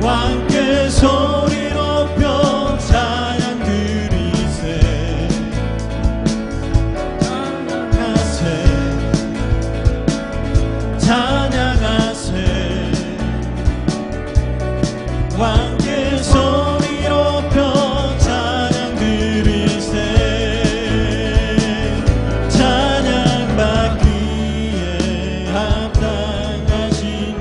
왕께 소리 높여 찬양 드리세. 찬양하세. 왕께 소리 높여 찬양 드리세. 찬양 받기에 합당하신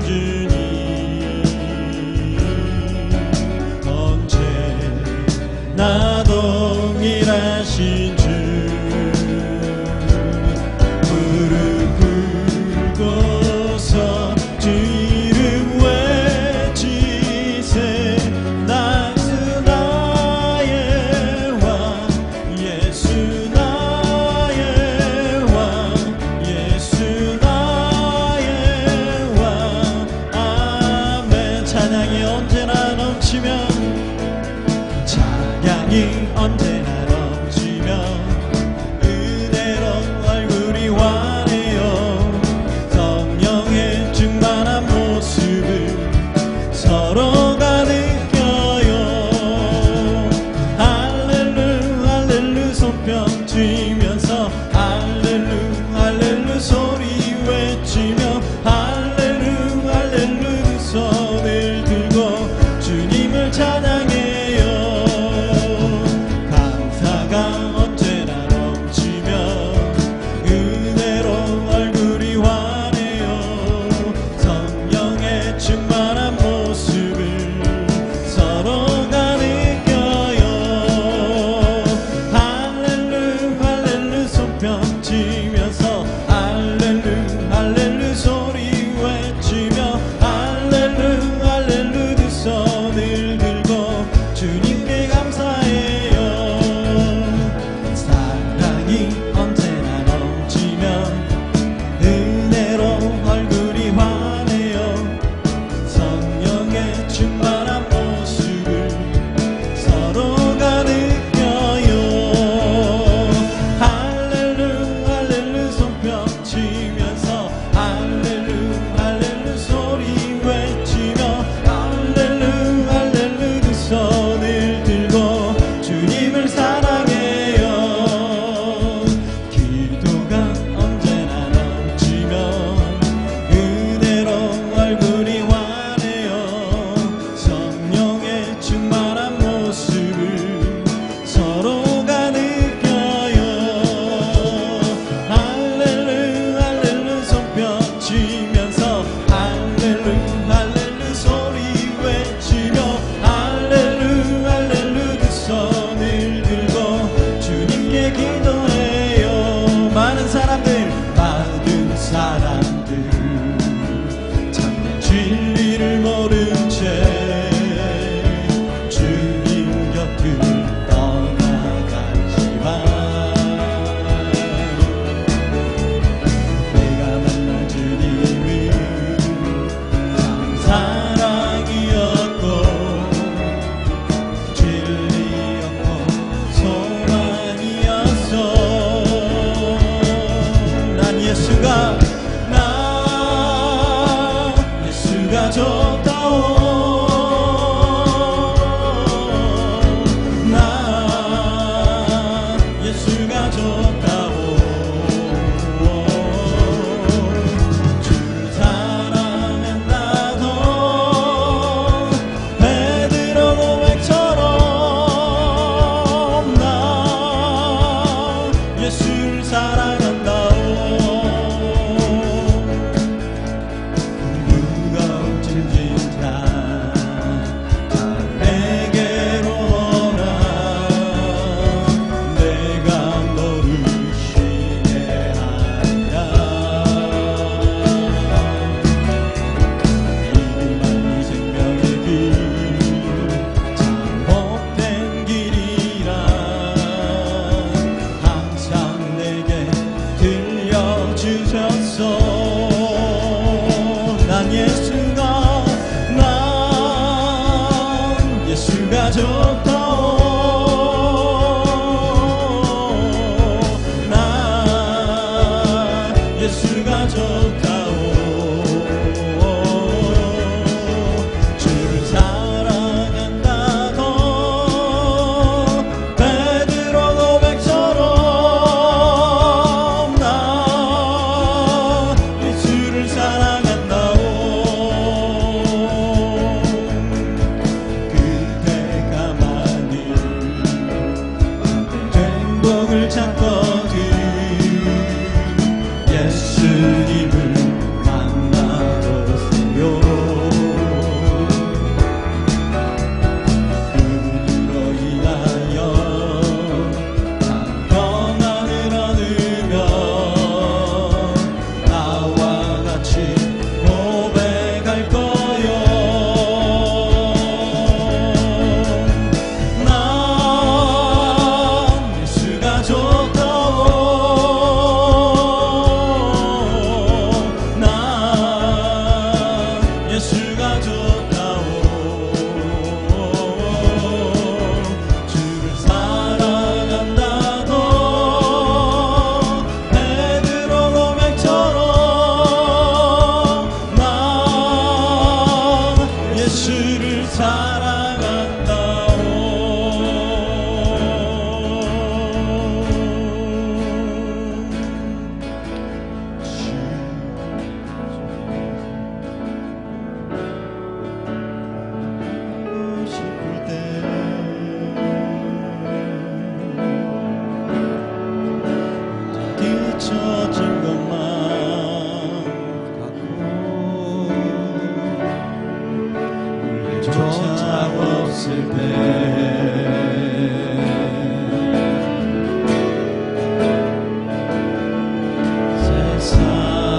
있을 때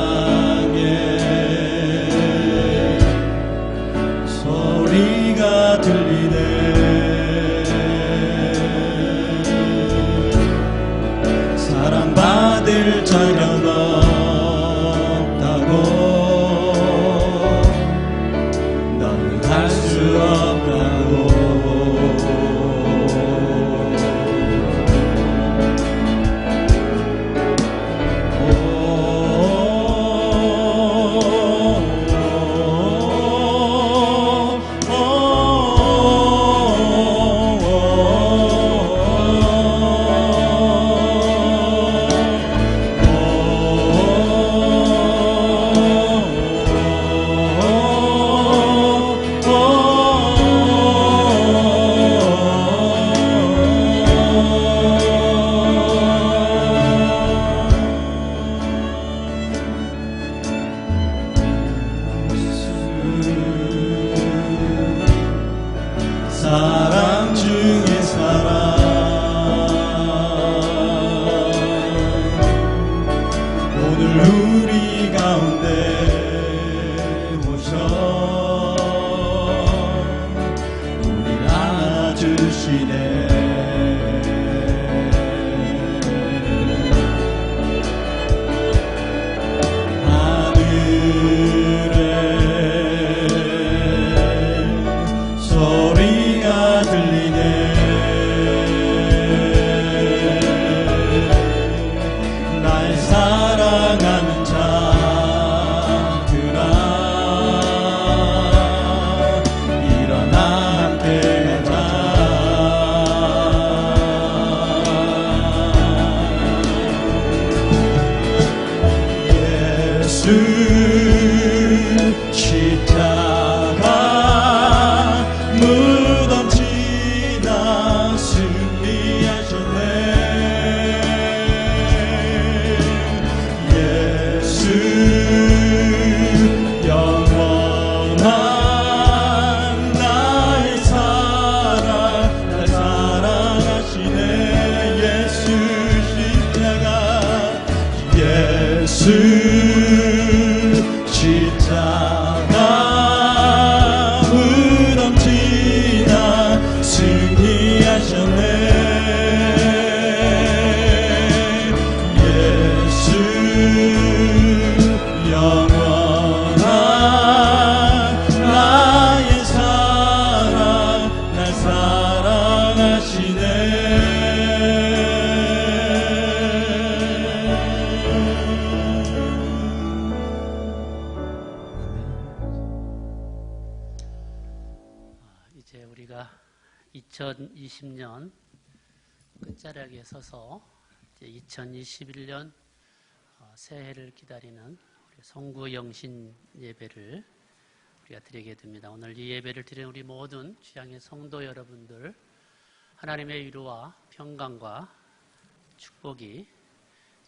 세상에 소리가 들리네. 사랑받을 자격 없다고 너는 할 수 없다고. 사랑 중에 사랑 오늘 우리 가운데 오셔 우리 안아주시네. 소리가 들리네. 날 사랑하는 자들아 일어나 함께 가자. 예수 십자가 무덤 지나 승리하셨네. 예수 영원한 나의 사랑 날 사랑하시네. 예수 십자가 예수 십자가 무덤 지나 승리하셨네. 예수 영원한 나의 사랑 날 사랑하시네. 이제 우리가 2020년 끝자락에 서서 이제 2021년 새해를 기다리는 우리 성구 영신 예배를 우리가 드리게 됩니다. 오늘 이 예배를 드리는 우리 모든 주양의 성도 여러분들 하나님의 위로와 평강과 축복이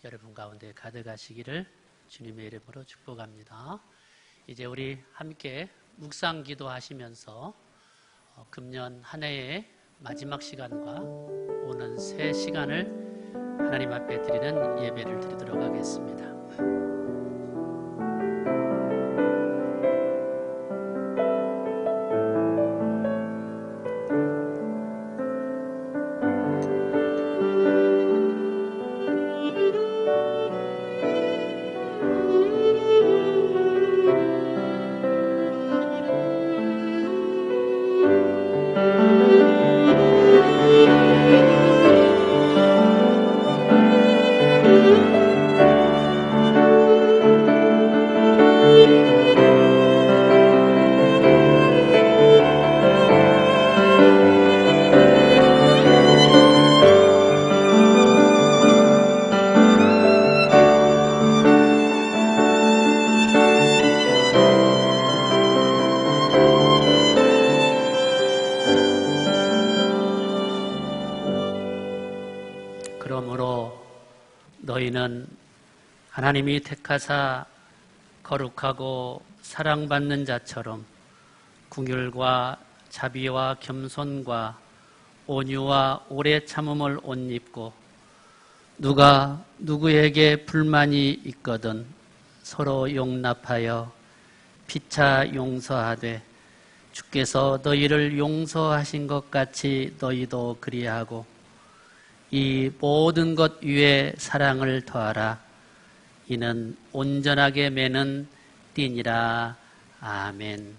여러분 가운데 가득하시기를 주님의 이름으로 축복합니다. 이제 우리 함께 묵상 기도하시면서 금년 한 해의 마지막 시간과 오는 새 시간을 하나님 앞에 드리는 예배를 드리도록 하겠습니다. 그러므로 너희는 하나님이 택하사 거룩하고 사랑받는 자처럼 긍휼과 자비와 겸손과 온유와 오래 참음을 옷 입고 누가 누구에게 불만이 있거든 서로 용납하여 피차 용서하되 주께서 너희를 용서하신 것 같이 너희도 그리하고 이 모든 것 위에 사랑을 더하라. 이는 온전하게 매는 띠니라. 아멘.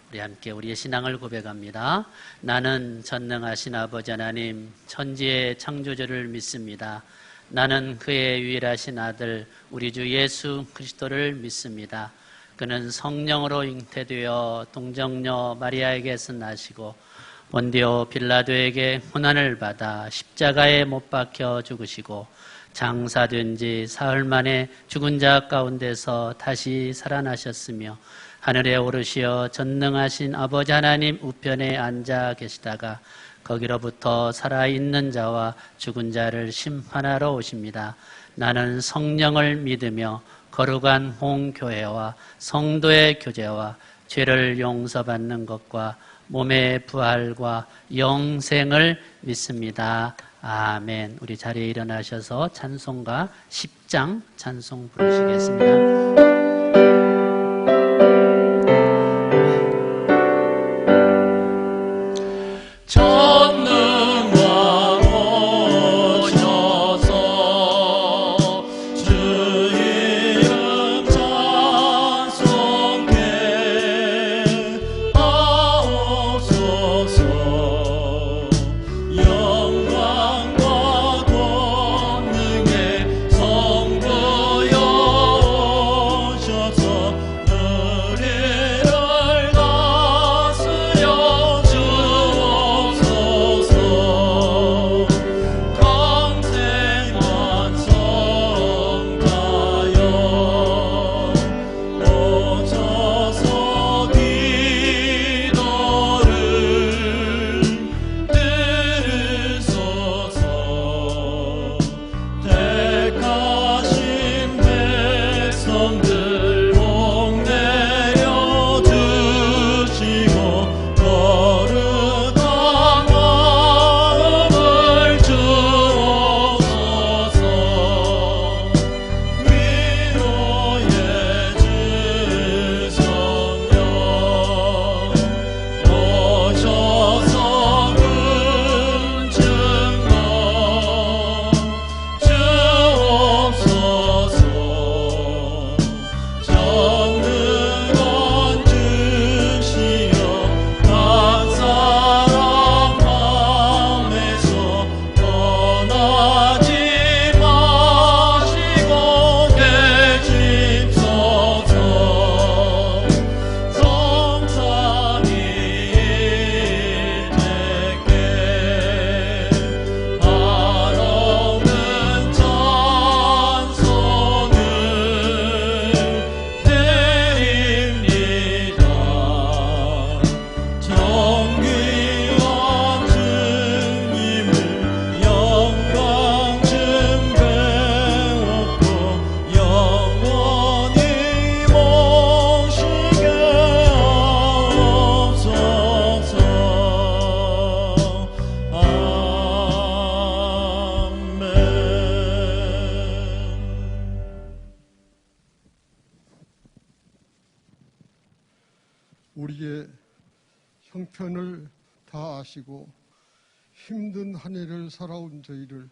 우리 함께 우리의 신앙을 고백합니다. 나는 전능하신 아버지 하나님 천지의 창조주를 믿습니다. 나는 그의 유일하신 아들 우리 주 예수 그리스도를 믿습니다. 그는 성령으로 잉태되어 동정녀 마리아에게서 나시고 본디오 빌라도에게 고난을 받아 십자가에 못 박혀 죽으시고 장사된 지 사흘 만에 죽은 자 가운데서 다시 살아나셨으며 하늘에 오르시어 전능하신 아버지 하나님 우편에 앉아 계시다가 거기로부터 살아있는 자와 죽은 자를 심판하러 오십니다. 나는 성령을 믿으며 거룩한 홍교회와 성도의 교제와 죄를 용서받는 것과 몸의 부활과 영생을 믿습니다. 아멘. 우리 자리에 일어나셔서 찬송가 10장 찬송 부르시겠습니다. 우리의 형편을 다 아시고 힘든 한 해를 살아온 저희를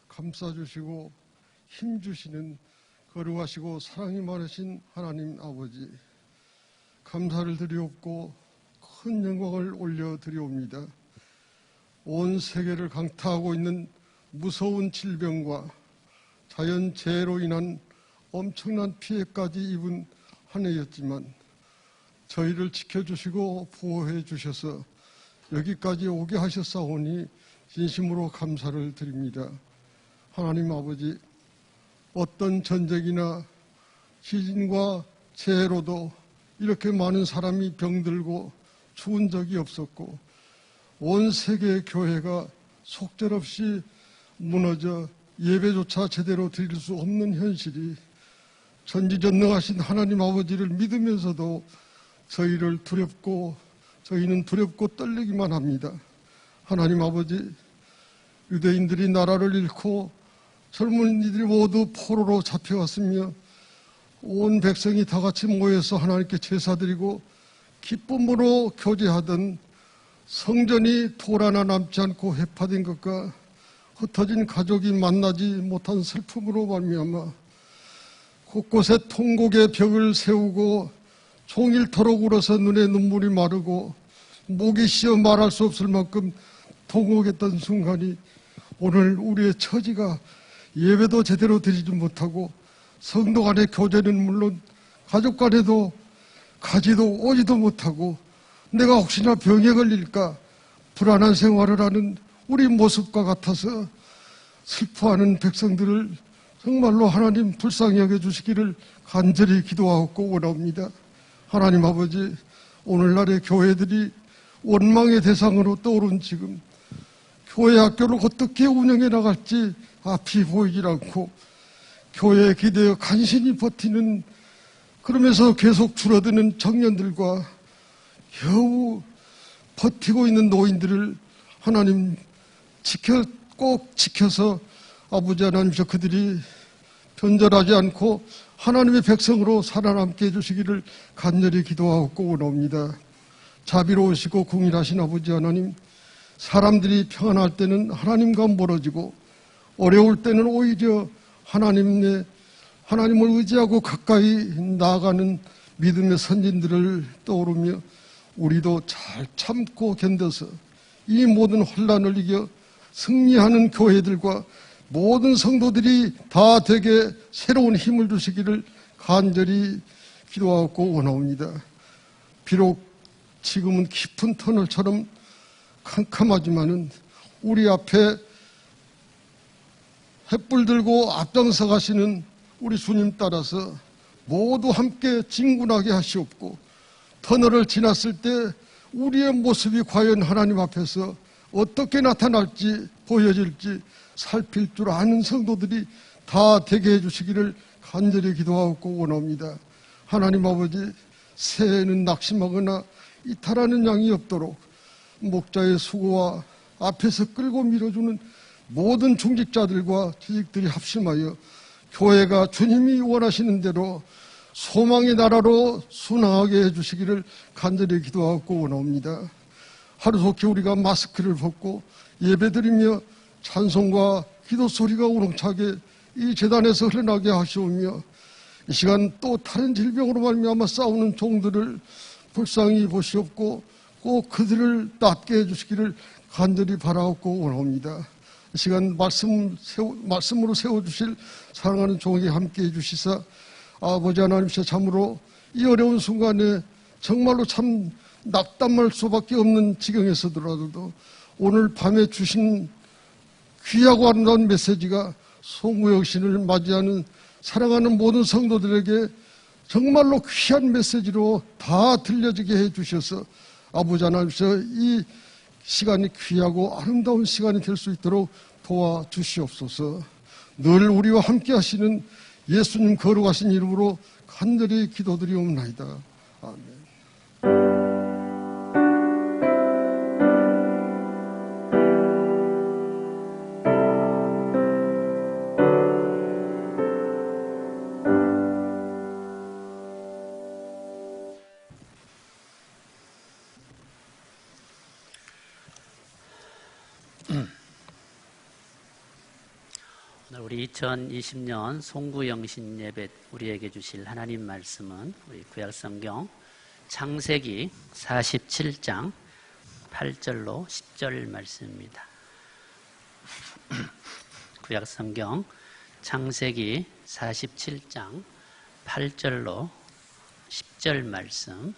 감싸주시고 힘주시는 거룩하시고 사랑이 많으신 하나님 아버지, 감사를 드리옵고 큰 영광을 올려드리옵니다. 온 세계를 강타하고 있는 무서운 질병과 자연재해로 인한 엄청난 피해까지 입은 한 해였지만 저희를 지켜주시고 보호해 주셔서 여기까지 오게 하셨사오니 진심으로 감사를 드립니다. 하나님 아버지, 어떤 전쟁이나 지진과 재해로도 이렇게 많은 사람이 병들고 죽은 적이 없었고 온 세계 교회가 속절없이 무너져 예배조차 제대로 드릴 수 없는 현실이 전지전능하신 하나님 아버지를 믿으면서도 저희를 두렵고 저희는 두렵고 떨리기만 합니다. 하나님 아버지, 유대인들이 나라를 잃고 젊은이들이 모두 포로로 잡혀갔으며 온 백성이 다 같이 모여서 하나님께 제사드리고 기쁨으로 교제하던 성전이 돌 하나 남지 않고 해파된 것과 흩어진 가족이 만나지 못한 슬픔으로 말미암아 곳곳에 통곡의 벽을 세우고 종일토록 울어서 눈에 눈물이 마르고 목이 쉬어 말할 수 없을 만큼 통곡했던 순간이 오늘 우리의 처지가 예배도 제대로 드리지 못하고 성도 간의 교제는 물론 가족 간에도 가지도 오지도 못하고 내가 혹시나 병에 걸릴까 불안한 생활을 하는 우리 모습과 같아서 슬퍼하는 백성들을 정말로 하나님 불쌍히 여겨주시기를 간절히 기도하고 원합니다. 하나님 아버지, 오늘날의 교회들이 원망의 대상으로 떠오른 지금 교회 학교를 어떻게 운영해 나갈지 앞이 보이질 않고 교회에 기대어 간신히 버티는, 그러면서 계속 줄어드는 청년들과 겨우 버티고 있는 노인들을 하나님 꼭 지켜서 아버지 하나님께서 그들이 변절하지 않고 하나님의 백성으로 살아남게 해주시기를 간절히 기도하고 원합니다. 자비로우시고 궁일하신 아버지 하나님, 사람들이 평안할 때는 하나님과 멀어지고 어려울 때는 오히려 하나님을 의지하고 가까이 나아가는 믿음의 선진들을 떠오르며 우리도 잘 참고 견뎌서 이 모든 혼란을 이겨 승리하는 교회들과 모든 성도들이 다 되게 새로운 힘을 주시기를 간절히 기도하고 원합니다. 비록 지금은 깊은 터널처럼 캄캄하지만은 우리 앞에 횃불 들고 앞장서 가시는 우리 주님 따라서 모두 함께 진군하게 하시옵고, 터널을 지났을 때 우리의 모습이 과연 하나님 앞에서 어떻게 나타날지 보여질지 살필 줄 아는 성도들이 다 되게 해주시기를 간절히 기도하고 원합니다. 하나님 아버지, 새해에는 낙심하거나 이탈하는 양이 없도록 목자의 수고와 앞에서 끌고 밀어주는 모든 중직자들과 지직들이 합심하여 교회가 주님이 원하시는 대로 소망의 나라로 순항하게 해주시기를 간절히 기도하고 원합니다. 하루속히 우리가 마스크를 벗고 예배드리며 찬송과 기도 소리가 우렁차게 이 재단에서 흘러나게 하시오며, 이 시간 또 다른 질병으로 말미암아 싸우는 종들을 불쌍히 보시옵고 꼭 그들을 낫게 해주시기를 간절히 바라옵고 원합니다. 이 시간 말씀으로 세워주실 사랑하는 종에게 함께 해주시사 아버지 하나님께서 참으로 이 어려운 순간에 정말로 참 낙담할 수밖에 없는 지경에서더라도 오늘 밤에 주신 귀하고 아름다운 메시지가 송구영신을 맞이하는 사랑하는 모든 성도들에게 정말로 귀한 메시지로 다 들려지게 해주셔서 아버지 하나님께서 이 시간이 귀하고 아름다운 시간이 될 수 있도록 도와주시옵소서. 늘 우리와 함께 하시는 예수님 거룩하신 이름으로 간절히 기도드리옵나이다. 아멘. 오늘 우리 2020년 송구영신 예배 우리에게 주실 하나님 말씀은 우리 구약성경 창세기 47장 8절로 10절 말씀입니다. 구약성경 창세기 47장 8절로 10절 말씀.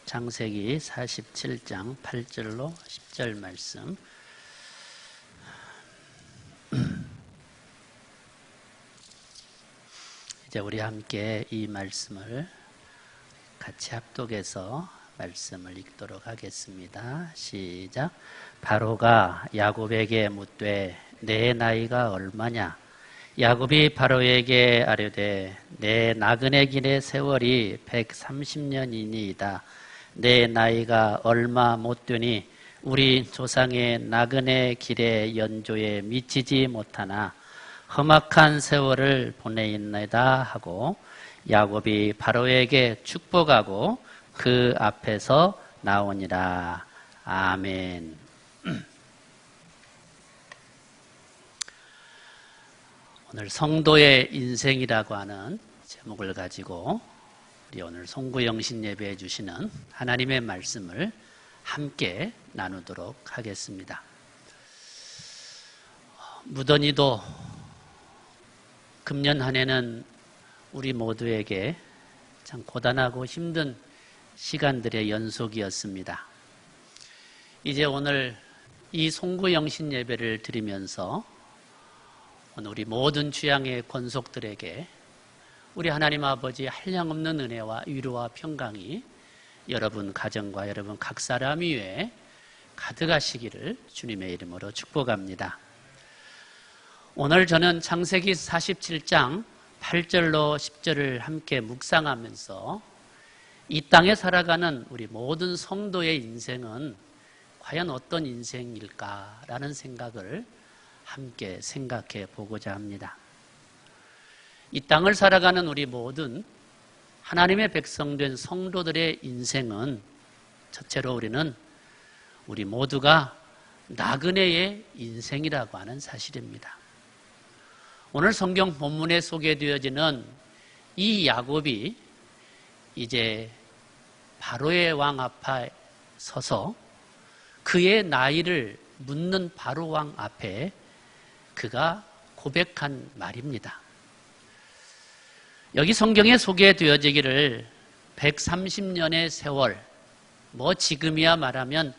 창세기 47장 8절로 10절 말씀. 이제 우리 함께 이 말씀을 같이 합독해서 말씀을 읽도록 하겠습니다. 시작. 바로가 야곱에게 묻되 내 나이가 얼마냐? 야곱이 바로에게 아뢰되 내 나그네 길의 세월이 130년이니이다. 내 나이가 얼마 못 되니 우리 조상의 나그네 길의 연조에 미치지 못하나 험악한 세월을 보내있나이다 하고 야곱이 바로에게 축복하고 그 앞에서 나오니라. 아멘. 오늘 성도의 인생이라고 하는 제목을 가지고 우리 오늘 송구영신 예배해 주시는 하나님의 말씀을 함께 나누도록 하겠습니다. 무더니도 금년 한 해는 우리 모두에게 참 고단하고 힘든 시간들의 연속이었습니다. 이제 오늘 이 송구영신 예배를 드리면서 오늘 우리 모든 주양의 권속들에게 우리 하나님 아버지 한량없는 은혜와 위로와 평강이 여러분 가정과 여러분 각 사람 위에 가득하시기를 주님의 이름으로 축복합니다. 오늘 저는 창세기 47장 8절로 10절을 함께 묵상하면서 이 땅에 살아가는 우리 모든 성도의 인생은 과연 어떤 인생일까라는 생각을 함께 생각해 보고자 합니다. 이 땅을 살아가는 우리 모든 하나님의 백성된 성도들의 인생은 첫째로 우리 모두가 나그네의 인생이라고 하는 사실입니다. 오늘 성경 본문에 소개되어지는 이 야곱이 이제 바로의 왕 앞에 서서 그의 나이를 묻는 바로 왕 앞에 그가 고백한 말입니다. 여기 성경에 소개되어지기를 130년의 세월, 지금이야 말하면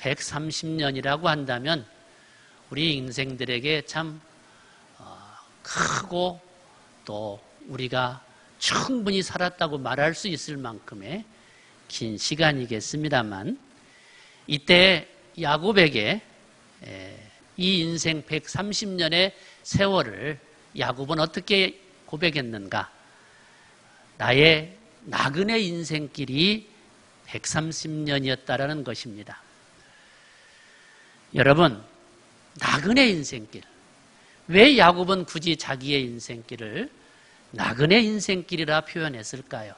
130년이라고 한다면 우리 인생들에게 참 크고 또 우리가 충분히 살았다고 말할 수 있을 만큼의 긴 시간이겠습니다만 이때 야곱에게 이 인생 130년의 세월을 야곱은 어떻게 고백했는가? 나의 나그네 인생길이 130년이었다라는 것입니다. 여러분, 나그네 인생길. 왜 야곱은 굳이 자기의 인생길을 나그네 인생길이라 표현했을까요?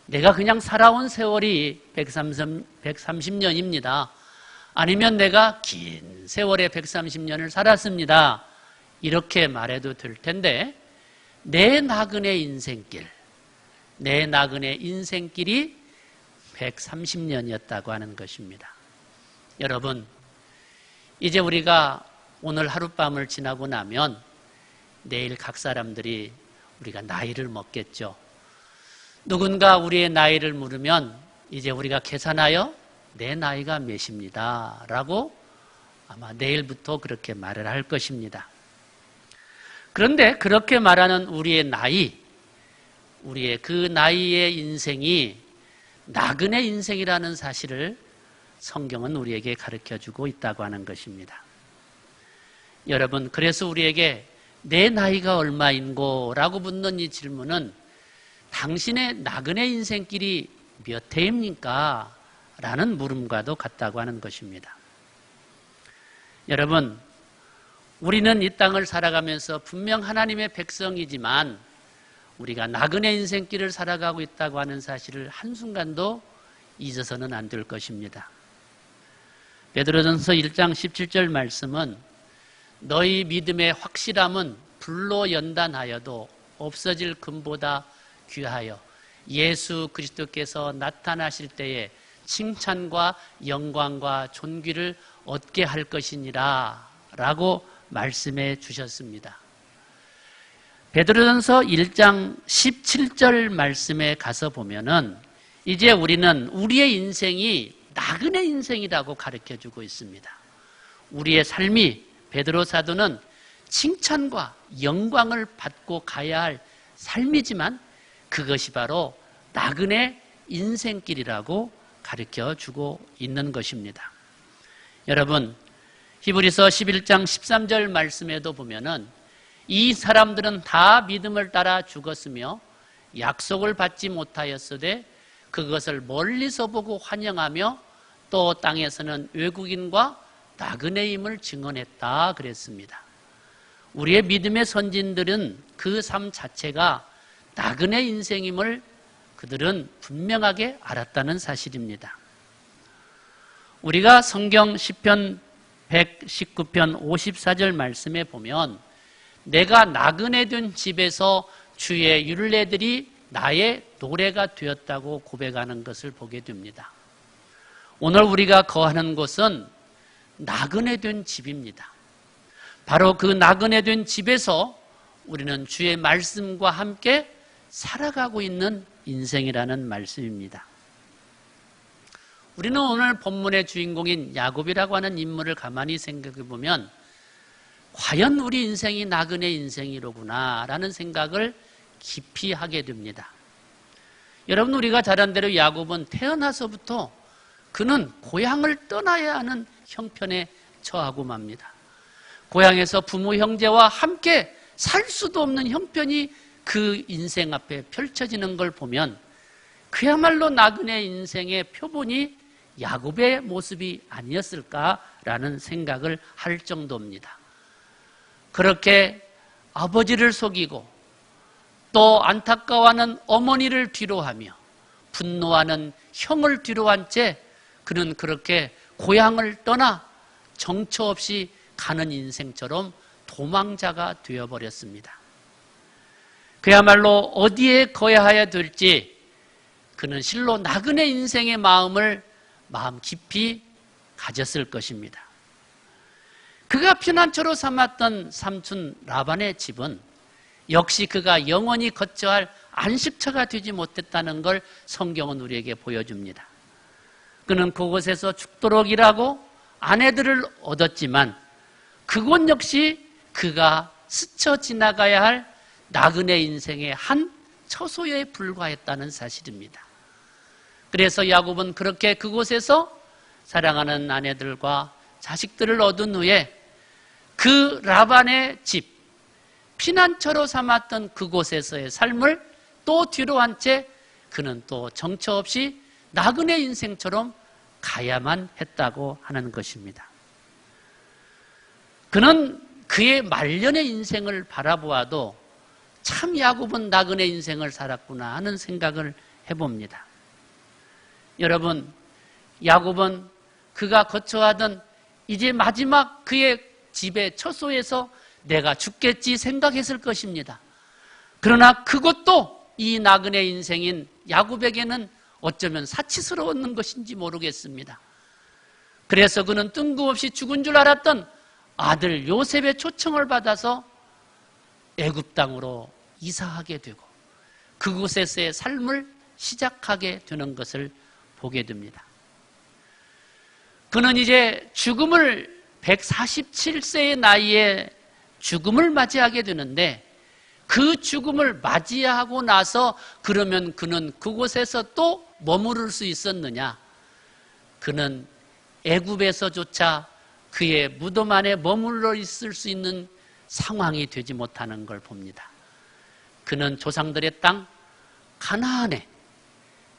내가 그냥 살아온 세월이 130년입니다. 아니면 내가 긴 세월에 130년을 살았습니다. 이렇게 말해도 될 텐데 내 나그네 인생길, 내 나그네 인생길이 130년이었다고 하는 것입니다. 여러분, 이제 우리가 오늘 하룻밤을 지나고 나면 내일 각 사람들이 우리가 나이를 먹겠죠. 누군가 우리의 나이를 물으면 이제 우리가 계산하여 내 나이가 몇입니다 라고 아마 내일부터 그렇게 말을 할 것입니다. 그런데 그렇게 말하는 우리의 나이, 우리의 그 나이의 인생이 나그네 인생이라는 사실을 성경은 우리에게 가르쳐주고 있다고 하는 것입니다. 여러분, 그래서 우리에게 내 나이가 얼마인고 라고 묻는 이 질문은 당신의 나그네 인생길이 몇 해입니까? 라는 물음과도 같다고 하는 것입니다. 여러분, 우리는 이 땅을 살아가면서 분명 하나님의 백성이지만 우리가 나그네 인생길을 살아가고 있다고 하는 사실을 한순간도 잊어서는 안 될 것입니다. 베드로전서 1장 17절 말씀은 너희 믿음의 확실함은 불로 연단하여도 없어질 금보다 귀하여 예수 그리스도께서 나타나실 때에 칭찬과 영광과 존귀를 얻게 할 것이니라 라고 말씀해 주셨습니다. 베드로전서 1장 17절 말씀에 가서 보면은 이제 우리는 우리의 인생이 나그네 인생이라고 가르쳐주고 있습니다. 우리의 삶이 베드로 사도는 칭찬과 영광을 받고 가야 할 삶이지만 그것이 바로 나그네 인생길이라고 가르쳐 주고 있는 것입니다. 여러분, 히브리서 11장 13절 말씀에도 보면은 이 사람들은 다 믿음을 따라 죽었으며 약속을 받지 못하였으되 그것을 멀리서 보고 환영하며 또 땅에서는 외국인과 나그네임을 증언했다 그랬습니다. 우리의 믿음의 선진들은 그 삶 자체가 나그네 인생임을 그들은 분명하게 알았다는 사실입니다. 우리가 성경 시편 119편 54절 말씀에 보면 내가 나그네 된 집에서 주의 율례들이 나의 노래가 되었다고 고백하는 것을 보게 됩니다. 오늘 우리가 거하는 곳은 나그네 된 집입니다. 바로 그 나그네 된 집에서 우리는 주의 말씀과 함께 살아가고 있는 인생이라는 말씀입니다. 우리는 오늘 본문의 주인공인 야곱이라고 하는 인물을 가만히 생각해 보면 과연 우리 인생이 나그네 인생이로구나 라는 생각을 깊이 하게 됩니다. 여러분, 우리가 잘 안 대로 야곱은 태어나서부터 그는 고향을 떠나야 하는 형편에 처하고 맙니다. 고향에서 부모 형제와 함께 살 수도 없는 형편이 그 인생 앞에 펼쳐지는 걸 보면 그야말로 나그네 인생의 표본이 야곱의 모습이 아니었을까라는 생각을 할 정도입니다. 그렇게 아버지를 속이고 또 안타까워하는 어머니를 뒤로하며 분노하는 형을 뒤로한 채 그는 그렇게 고향을 떠나 정처 없이 가는 인생처럼 도망자가 되어버렸습니다. 그야말로 어디에 거해야 될지 그는 실로 나그네 인생의 마음 깊이 가졌을 것입니다. 그가 피난처로 삼았던 삼촌 라반의 집은 역시 그가 영원히 거처 할 안식처가 되지 못했다는 걸 성경은 우리에게 보여줍니다. 그는 그곳에서 죽도록 일하고 아내들을 얻었지만 그곳 역시 그가 스쳐 지나가야 할 나그네 인생의 한 처소에 불과했다는 사실입니다. 그래서 야곱은 그렇게 그곳에서 사랑하는 아내들과 자식들을 얻은 후에 그 라반의 집, 피난처로 삼았던 그곳에서의 삶을 또 뒤로 한 채 그는 또 정처 없이 나그네 인생처럼 가야만 했다고 하는 것입니다. 그는 그의 말년의 인생을 바라보아도 참 야곱은 나그네 인생을 살았구나 하는 생각을 해봅니다. 여러분, 야곱은 그가 거처하던 이제 마지막 그의 집의 처소에서 내가 죽겠지 생각했을 것입니다. 그러나 그것도 이 나그네 인생인 야곱에게는 어쩌면 사치스러웠는 것인지 모르겠습니다. 그래서 그는 뜬금없이 죽은 줄 알았던 아들 요셉의 초청을 받아서 애굽 땅으로 이사하게 되고 그곳에서의 삶을 시작하게 되는 것을 보게 됩니다. 그는 이제 죽음을 147세의 나이에 죽음을 맞이하게 되는데 그 죽음을 맞이하고 나서 그러면 그는 그곳에서 또 머무를 수 있었느냐? 그는 애굽에서조차 그의 무덤 안에 머물러 있을 수 있는 상황이 되지 못하는 걸 봅니다. 그는 조상들의 땅 가나안에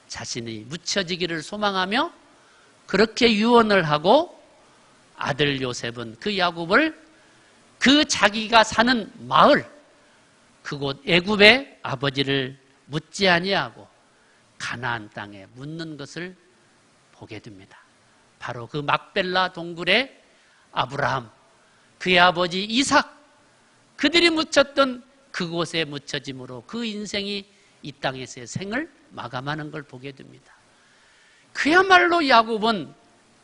자신이 묻혀지기를 소망하며 그렇게 유언을 하고 아들 요셉은 그 야곱을 그 자기가 사는 마을 그곳 애굽의 아버지를 묻지 아니하고 가나안 땅에 묻는 것을 보게 됩니다. 바로 그 막벨라 동굴에 아브라함, 그의 아버지 이삭, 그들이 묻혔던 그곳에 묻혀짐으로 그 인생이 이 땅에서의 생을 마감하는 걸 보게 됩니다. 그야말로 야곱은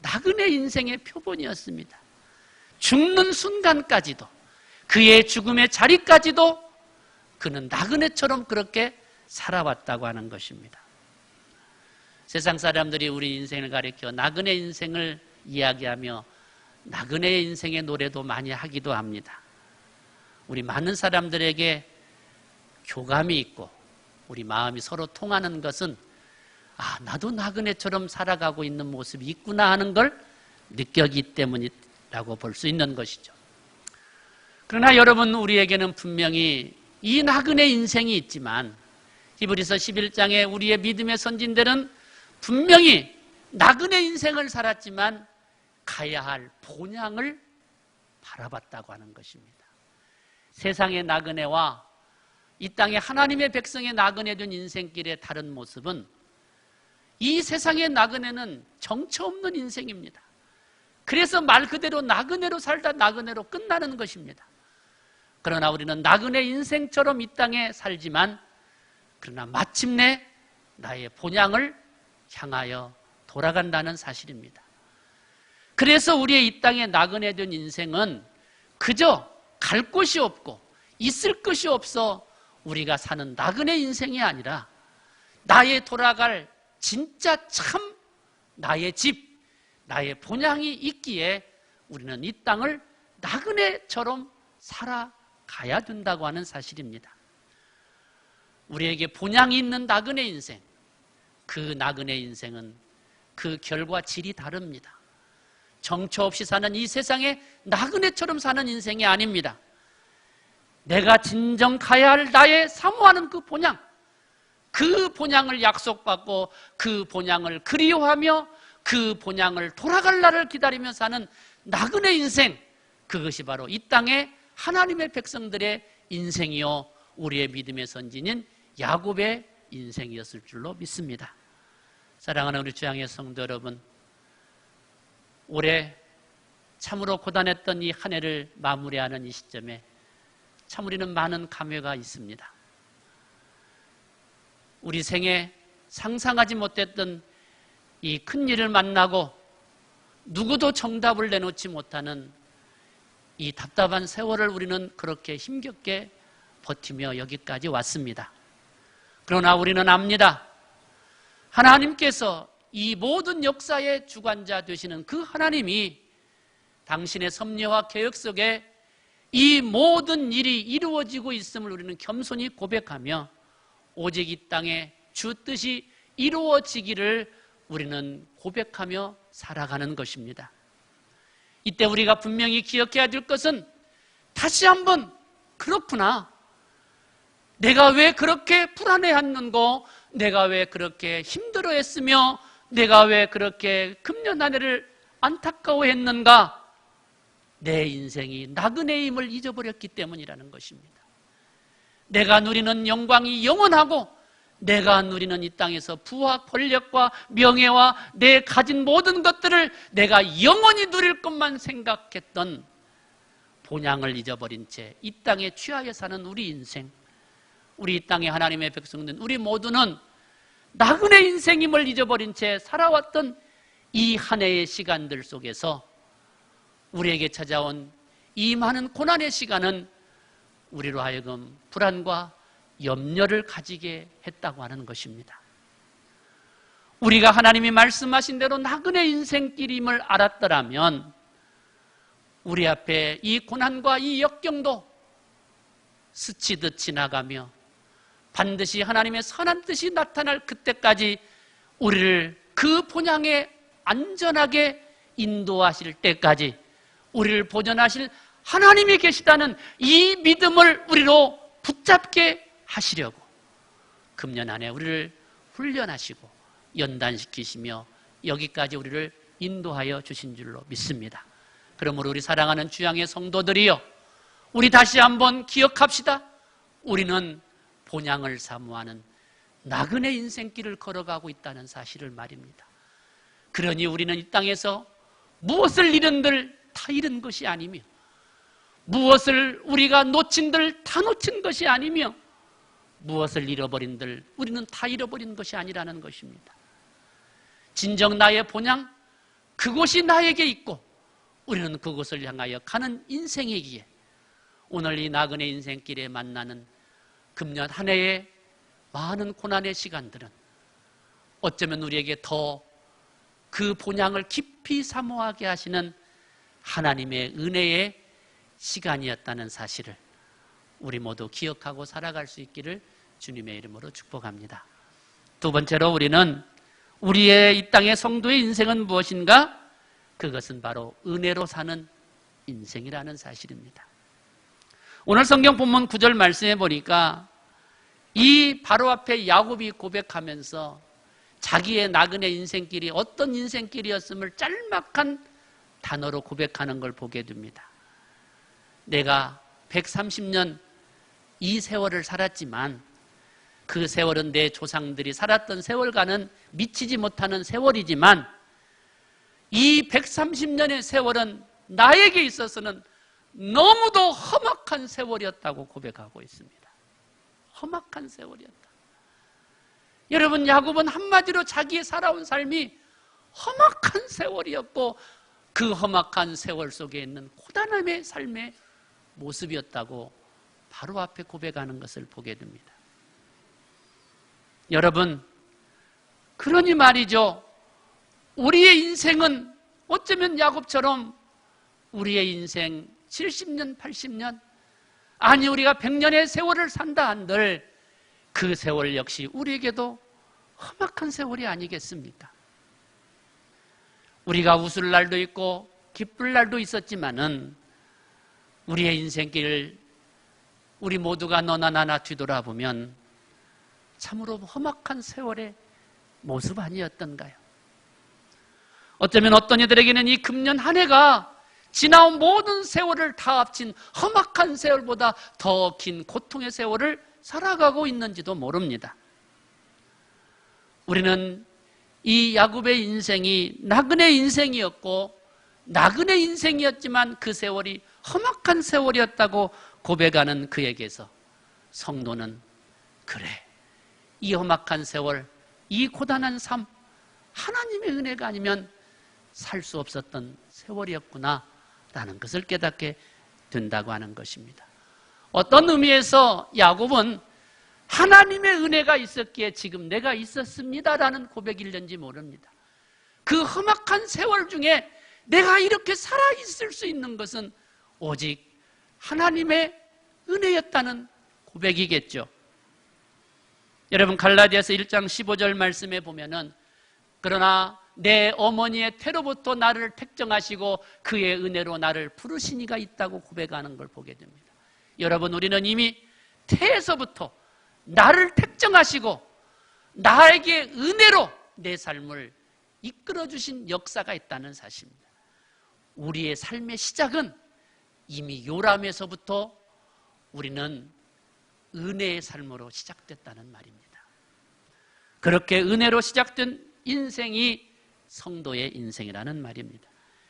나그네 인생의 표본이었습니다. 죽는 순간까지도 그의 죽음의 자리까지도 그는 나그네처럼 그렇게 살아왔다고 하는 것입니다. 세상 사람들이 우리 인생을 가리켜 나그네 인생을 이야기하며 나그네 인생의 노래도 많이 하기도 합니다. 우리 많은 사람들에게 교감이 있고 우리 마음이 서로 통하는 것은 아, 나도 나그네처럼 살아가고 있는 모습이 있구나 하는 걸 느꼈기 때문이라고 볼 수 있는 것이죠. 그러나 여러분, 우리에게는 분명히 이 나그네 인생이 있지만 히브리서 11장에 우리의 믿음의 선진들은 분명히 나그네 인생을 살았지만 가야 할 본향을 바라봤다고 하는 것입니다. 세상의 나그네와 이 땅의 하나님의 백성의 나그네 된 인생길의 다른 모습은, 이 세상의 나그네는 정처 없는 인생입니다. 그래서 말 그대로 나그네로 살다 나그네로 끝나는 것입니다. 그러나 우리는 나그네 인생처럼 이 땅에 살지만, 그러나 마침내 나의 본향을 향하여 돌아간다는 사실입니다. 그래서 우리의 이 땅에 나그네 된 인생은 그저 갈 곳이 없고 있을 것이 없어 우리가 사는 나그네 인생이 아니라, 나의 돌아갈 진짜 참 나의 집, 나의 본향이 있기에 우리는 이 땅을 나그네처럼 살아가야 된다고 하는 사실입니다. 우리에게 본향이 있는 나그네 인생, 그 나그네 인생은 그 결과 질이 다릅니다. 정처 없이 사는 이 세상에 나그네처럼 사는 인생이 아닙니다. 내가 진정 가야 할 나의 사모하는 그 본향, 그 본향을 약속받고 그 본향을 그리워하며 그 본향을 돌아갈 날을 기다리며 사는 나그네 인생, 그것이 바로 이 땅의 하나님의 백성들의 인생이요, 우리의 믿음의 선진인 야곱의 인생이었을 줄로 믿습니다. 사랑하는 우리 주양의 성도 여러분, 올해 참으로 고단했던 이 한 해를 마무리하는 이 시점에 참 우리는 많은 감회가 있습니다. 우리 생에 상상하지 못했던 이 큰 일을 만나고 누구도 정답을 내놓지 못하는 이 답답한 세월을 우리는 그렇게 힘겹게 버티며 여기까지 왔습니다. 그러나 우리는 압니다. 하나님께서 이 모든 역사의 주관자 되시는 그 하나님이 당신의 섭리와 계획 속에 이 모든 일이 이루어지고 있음을 우리는 겸손히 고백하며, 오직 이 땅에 주 뜻이 이루어지기를 우리는 고백하며 살아가는 것입니다. 이때 우리가 분명히 기억해야 될 것은, 다시 한번 그렇구나, 내가 왜 그렇게 불안해했는고, 내가 왜 그렇게 힘들어했으며, 내가 왜 그렇게 금년 한 해를 안타까워했는가, 내 인생이 나그네임을 잊어버렸기 때문이라는 것입니다. 내가 누리는 영광이 영원하고, 내가 누리는 이 땅에서 부와 권력과 명예와 내 가진 모든 것들을 내가 영원히 누릴 것만 생각했던 본향을 잊어버린 채 이 땅에 취하여 사는 우리 인생, 우리 이 땅의 하나님의 백성들, 우리 모두는 나그네 인생임을 잊어버린 채 살아왔던 이 한 해의 시간들 속에서 우리에게 찾아온 이 많은 고난의 시간은 우리로 하여금 불안과 염려를 가지게 했다고 하는 것입니다. 우리가 하나님이 말씀하신 대로 나그네 인생길임을 알았더라면 우리 앞에 이 고난과 이 역경도 스치듯 지나가며 반드시 하나님의 선한 뜻이 나타날 그때까지 우리를 그 본향에 안전하게 인도하실 때까지 우리를 보존하실 하나님이 계시다는 이 믿음을 우리로 붙잡게 하시려고 금년 안에 우리를 훈련하시고 연단시키시며 여기까지 우리를 인도하여 주신 줄로 믿습니다. 그러므로 우리 사랑하는 주양의 성도들이여, 우리 다시 한번 기억합시다. 우리는 본향을 사모하는 나그네 인생길을 걸어가고 있다는 사실을 말입니다. 그러니 우리는 이 땅에서 무엇을 잃은들 다 잃은 것이 아니며, 무엇을 우리가 놓친들 다 놓친 것이 아니며, 무엇을 잃어버린들 우리는 다 잃어버린 것이 아니라는 것입니다. 진정 나의 본향, 그곳이 나에게 있고 우리는 그곳을 향하여 가는 인생이기에 오늘 이 나그네 인생길에 만나는 금년 한 해의 많은 고난의 시간들은 어쩌면 우리에게 더 그 본향을 깊이 사모하게 하시는 하나님의 은혜의 시간이었다는 사실을 우리 모두 기억하고 살아갈 수 있기를 주님의 이름으로 축복합니다. 두 번째로 우리는 우리의 이 땅의 성도의 인생은 무엇인가? 그것은 바로 은혜로 사는 인생이라는 사실입니다. 오늘 성경 본문 9절 말씀해 보니까 이 바로 앞에 야곱이 고백하면서 자기의 나그네 인생길이 어떤 인생길이었음을 짤막한 단어로 고백하는 걸 보게 됩니다. 내가 130년 이 세월을 살았지만 그 세월은 내 조상들이 살았던 세월과는 미치지 못하는 세월이지만 이 130년의 세월은 나에게 있어서는 너무도 험악한 세월이었다고 고백하고 있습니다. 험악한 세월이었다. 여러분, 야곱은 한마디로 자기의 살아온 삶이 험악한 세월이었고 그 험악한 세월 속에 있는 고단함의 삶의 모습이었다고 바로 앞에 고백하는 것을 보게 됩니다. 여러분, 그러니 말이죠. 우리의 인생은 어쩌면 야곱처럼 우리의 인생 70년, 80년, 아니 우리가 100년의 세월을 산다 한들 그 세월 역시 우리에게도 험악한 세월이 아니겠습니까? 우리가 웃을 날도 있고 기쁠 날도 있었지만은 우리의 인생길 우리 모두가 너나 나나 뒤돌아보면 참으로 험악한 세월의 모습 아니었던가요? 어쩌면 어떤 이들에게는 이 금년 한 해가 지나온 모든 세월을 다 합친 험악한 세월보다 더 긴 고통의 세월을 살아가고 있는지도 모릅니다. 우리는 이 야곱의 인생이 나그네 인생이었고 나그네 인생이었지만 그 세월이 험악한 세월이었다고 고백하는 그에게서 성도는 그래, 이 험악한 세월, 이 고단한 삶, 하나님의 은혜가 아니면 살 수 없었던 세월이었구나 라는 것을 깨닫게 된다고 하는 것입니다. 어떤 의미에서 야곱은 하나님의 은혜가 있었기에 지금 내가 있었습니다라는 고백이었는지 모릅니다. 그 험악한 세월 중에 내가 이렇게 살아있을 수 있는 것은 오직 하나님의 은혜였다는 고백이겠죠. 여러분, 갈라디아서 1장 15절 말씀에 보면은 그러나 내 어머니의 태로부터 나를 택정하시고 그의 은혜로 나를 부르신 이가 있다고 고백하는 걸 보게 됩니다. 여러분, 우리는 이미 태에서부터 나를 택정하시고 나에게 은혜로 내 삶을 이끌어주신 역사가 있다는 사실입니다. 우리의 삶의 시작은 이미 요람에서부터 우리는 은혜의 삶으로 시작됐다는 말입니다. 그렇게 은혜로 시작된 인생이 성도의 인생이라는 말입니다.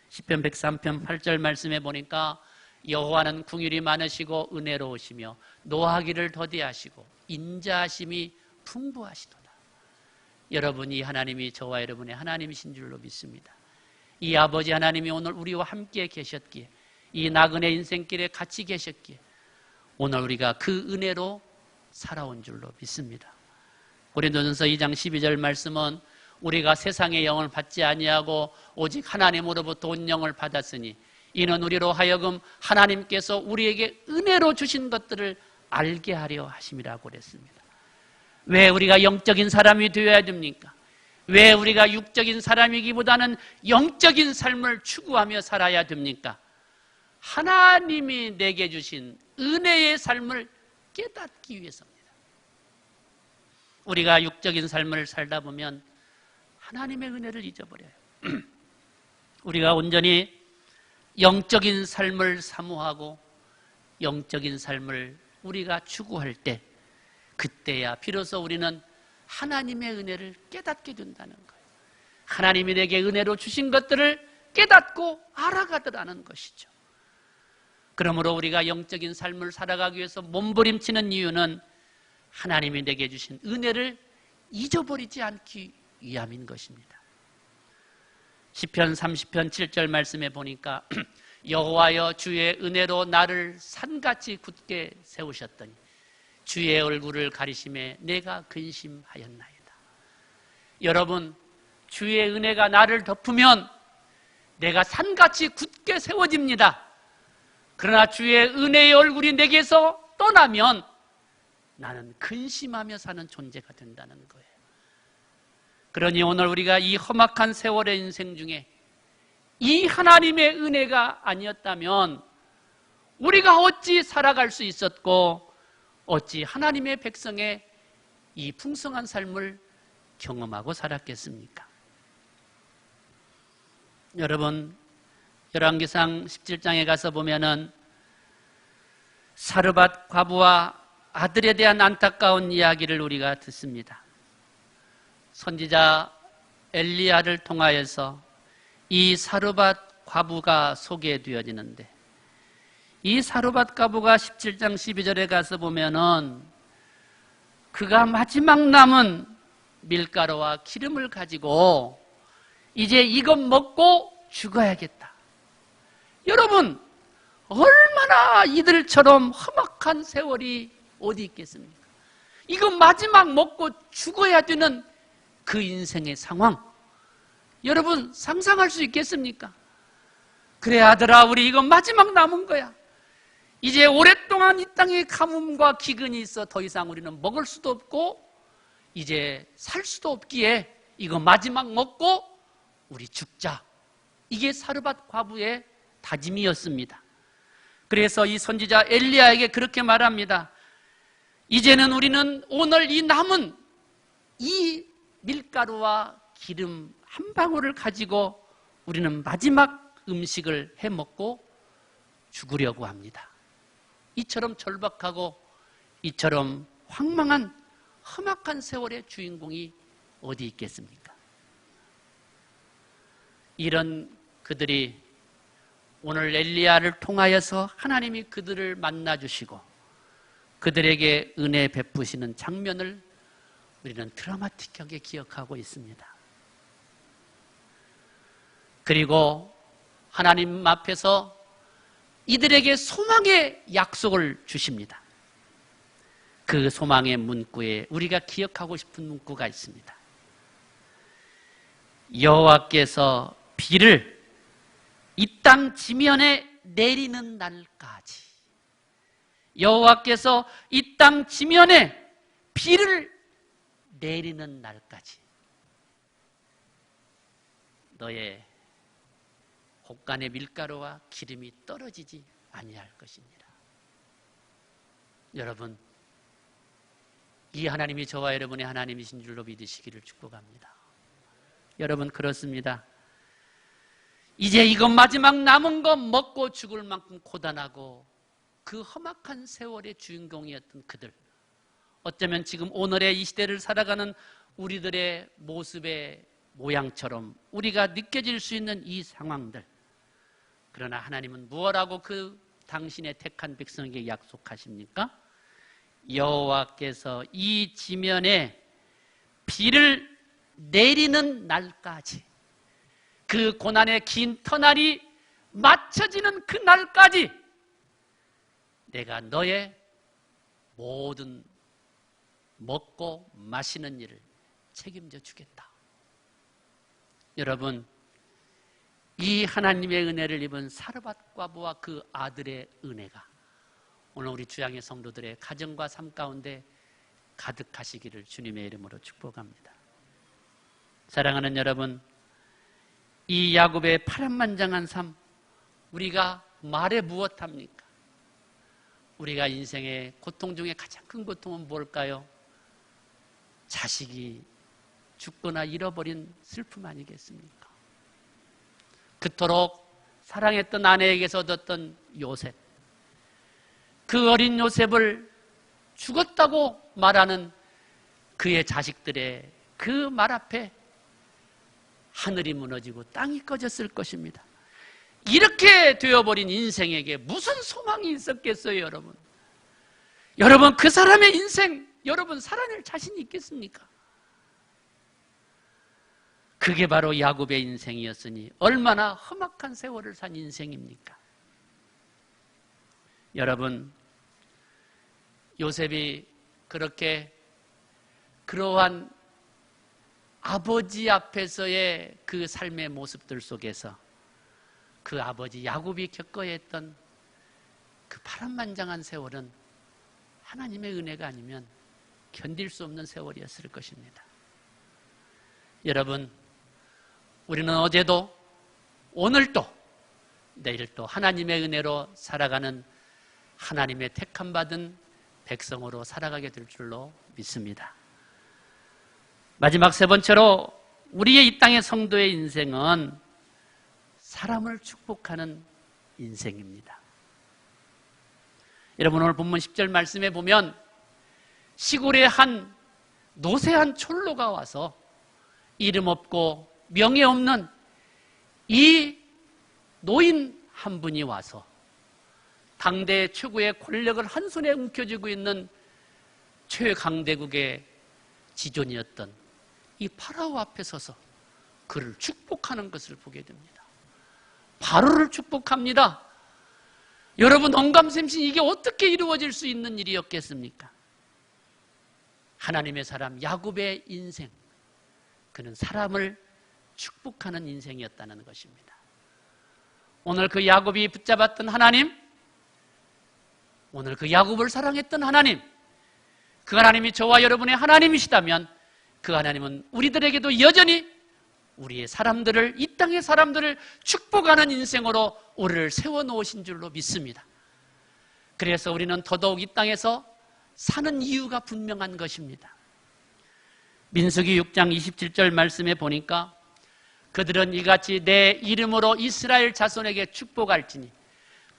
시편 103편 8절 말씀에 보니까 여호와는 긍휼이 많으시고 은혜로우시며 노하기를 더디하시고 인자하심이 풍부하시도다. 여러분이 하나님이 저와 여러분의 하나님이신 줄로 믿습니다. 이 아버지 하나님이 오늘 우리와 함께 계셨기에 이 나그네 인생길에 같이 계셨기에 오늘 우리가 그 은혜로 살아온 줄로 믿습니다. 고린도전서 2장 12절 말씀은 우리가 세상의 영을 받지 아니하고 오직 하나님으로부터 온 영을 받았으니 이는 우리로 하여금 하나님께서 우리에게 은혜로 주신 것들을 알게 하려 하심이라고 그랬습니다. 왜 우리가 영적인 사람이 되어야 됩니까? 왜 우리가 육적인 사람이기보다는 영적인 삶을 추구하며 살아야 됩니까? 하나님이 내게 주신 은혜의 삶을 깨닫기 위해서입니다. 우리가 육적인 삶을 살다 보면 하나님의 은혜를 잊어버려요. 우리가 온전히 영적인 삶을 사모하고 영적인 삶을 우리가 추구할 때 그때야 비로소 우리는 하나님의 은혜를 깨닫게 된다는 거예요. 하나님이 내게 은혜로 주신 것들을 깨닫고 알아가더라는 것이죠. 그러므로 우리가 영적인 삶을 살아가기 위해서 몸부림치는 이유는 하나님이 내게 주신 은혜를 잊어버리지 않기 위함인 것입니다. 시편 30편 7절 말씀에 보니까 여호와여 주의 은혜로 나를 산같이 굳게 세우셨더니 주의 얼굴을 가리심에 내가 근심하였나이다. 여러분, 주의 은혜가 나를 덮으면 내가 산같이 굳게 세워집니다. 그러나 주의 은혜의 얼굴이 내게서 떠나면 나는 근심하며 사는 존재가 된다는 거예요. 그러니 오늘 우리가 이 험악한 세월의 인생 중에 이 하나님의 은혜가 아니었다면 우리가 어찌 살아갈 수 있었고 어찌 하나님의 백성의 이 풍성한 삶을 경험하고 살았겠습니까? 여러분, 열왕기상 17장에 가서 보면은 사르밧 과부와 아들에 대한 안타까운 이야기를 우리가 듣습니다. 선지자 엘리야를 통하여서 이 사르밧 과부가 소개되어지는데, 이 사르밧 과부가 17장 12절에 가서 보면은 그가 마지막 남은 밀가루와 기름을 가지고 이제 이것 먹고 죽어야겠다. 여러분, 얼마나 이들처럼 험악한 세월이 어디 있겠습니까? 이거 마지막 먹고 죽어야 되는 그 인생의 상황, 여러분 상상할 수 있겠습니까? 그래 아들아, 우리 이거 마지막 남은 거야. 이제 오랫동안 이 땅에 가뭄과 기근이 있어 더 이상 우리는 먹을 수도 없고 이제 살 수도 없기에 이거 마지막 먹고 우리 죽자. 이게 사르밧 과부의 다짐이었습니다. 그래서 이 선지자 엘리야에게 그렇게 말합니다. 이제는 우리는 오늘 이 남은 이 밀가루와 기름 한 방울을 가지고 우리는 마지막 음식을 해 먹고 죽으려고 합니다. 이처럼 절박하고 이처럼 황망한 험악한 세월의 주인공이 어디 있겠습니까? 이런 그들이 오늘 엘리야를 통하여서 하나님이 그들을 만나주시고 그들에게 은혜 베푸시는 장면을 우리는 드라마틱하게 기억하고 있습니다. 그리고 하나님 앞에서 이들에게 소망의 약속을 주십니다. 그 소망의 문구에 우리가 기억하고 싶은 문구가 있습니다. 여호와께서 비를 이 땅 지면에 내리는 날까지, 여호와께서 이 땅 지면에 비를 내리는 날까지 너의 곳간의 밀가루와 기름이 떨어지지 아니할 것입니다. 여러분, 이 하나님이 저와 여러분의 하나님이신 줄로 믿으시기를 축복합니다. 여러분, 그렇습니다. 이제 이것 마지막 남은 것 먹고 죽을 만큼 고단하고 그 험악한 세월의 주인공이었던 그들, 어쩌면 지금 오늘의 이 시대를 살아가는 우리들의 모습의 모양처럼 우리가 느껴질 수 있는 이 상황들, 그러나 하나님은 무엇라고 그 당신의 택한 백성에게 약속하십니까? 여호와께서 이 지면에 비를 내리는 날까지, 그 고난의 긴 터날이 맞춰지는 그 날까지 내가 너의 모든 먹고 마시는 일을 책임져 주겠다. 여러분, 이 하나님의 은혜를 입은 사르밧 과부와 그 아들의 은혜가 오늘 우리 주양의 성도들의 가정과 삶 가운데 가득하시기를 주님의 이름으로 축복합니다. 사랑하는 여러분, 이 야곱의 파란만장한 삶, 우리가 말해 무엇합니까? 우리가 인생의 고통 중에 가장 큰 고통은 뭘까요? 자식이 죽거나 잃어버린 슬픔 아니겠습니까? 그토록 사랑했던 아내에게서 얻었던 요셉, 그 어린 요셉을 죽었다고 말하는 그의 자식들의 그 말 앞에 하늘이 무너지고 땅이 꺼졌을 것입니다. 이렇게 되어버린 인생에게 무슨 소망이 있었겠어요, 여러분? 여러분, 그 사람의 인생, 여러분 살아낼 자신이 있겠습니까? 그게 바로 야곱의 인생이었으니 얼마나 험악한 세월을 산 인생입니까? 여러분, 요셉이 그렇게 그러한 아버지 앞에서의 그 삶의 모습들 속에서 그 아버지 야곱이 겪어야 했던 그 파란만장한 세월은 하나님의 은혜가 아니면 견딜 수 없는 세월이었을 것입니다. 여러분, 우리는 어제도 오늘도 내일도 하나님의 은혜로 살아가는 하나님의 택함받은 백성으로 살아가게 될 줄로 믿습니다. 마지막 세 번째로 우리의 이 땅의 성도의 인생은 사람을 축복하는 인생입니다. 여러분, 오늘 본문 10절 말씀에 보면 시골의 한 노쇠한 촐로가 와서 이름 없고 명예 없는 이 노인 한 분이 와서 당대 최고의 권력을 한 손에 움켜쥐고 있는 최강대국의 지존이었던 이 파라오 앞에 서서 그를 축복하는 것을 보게 됩니다. 바로를 축복합니다. 여러분, 언감샘신 이게 어떻게 이루어질 수 있는 일이었겠습니까? 하나님의 사람 야곱의 인생, 그는 사람을 축복하는 인생이었다는 것입니다. 오늘 그 야곱이 붙잡았던 하나님, 오늘 그 야곱을 사랑했던 하나님, 그 하나님이 저와 여러분의 하나님이시다면 그 하나님은 우리들에게도 여전히 우리의 사람들을, 이 땅의 사람들을 축복하는 인생으로 우리를 세워놓으신 줄로 믿습니다. 그래서 우리는 더더욱 이 땅에서 사는 이유가 분명한 것입니다. 민수기 6장 27절 말씀에 보니까 그들은 이같이 내 이름으로 이스라엘 자손에게 축복할지니,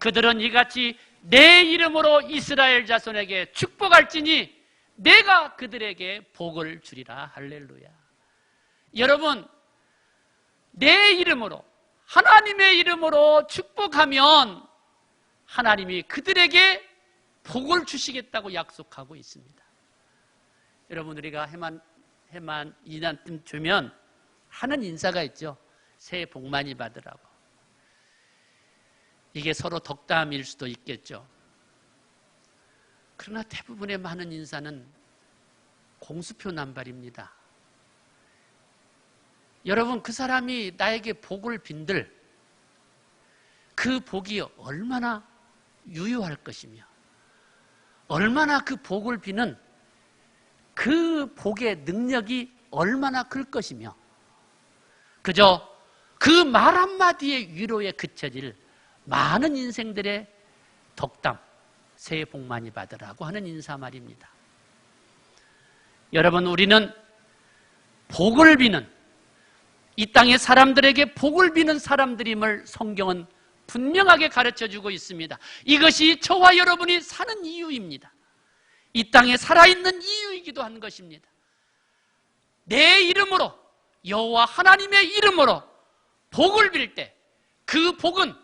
그들은 이같이 내 이름으로 이스라엘 자손에게 축복할지니 내가 그들에게 복을 주리라. 할렐루야. 여러분, 내 이름으로, 하나님의 이름으로 축복하면 하나님이 그들에게 복을 주시겠다고 약속하고 있습니다. 여러분, 우리가 해만 이날쯤 주면 하는 인사가 있죠. 새해 복 많이 받으라고. 이게 서로 덕담일 수도 있겠죠. 그러나 대부분의 많은 인사는 공수표 남발입니다. 여러분, 그 사람이 나에게 복을 빈들 그 복이 얼마나 유효할 것이며, 얼마나 그 복을 비는 그 복의 능력이 얼마나 클 것이며, 그저 그 말 한마디의 위로에 그쳐질 많은 인생들의 덕담, 새해 복 많이 받으라고 하는 인사 말입니다. 여러분, 우리는 복을 비는, 이 땅의 사람들에게 복을 비는 사람들임을 성경은 분명하게 가르쳐주고 있습니다. 이것이 저와 여러분이 사는 이유입니다. 이 땅에 살아있는 이유이기도 한 것입니다. 내 이름으로, 여호와 하나님의 이름으로 복을 빌 때 그 복은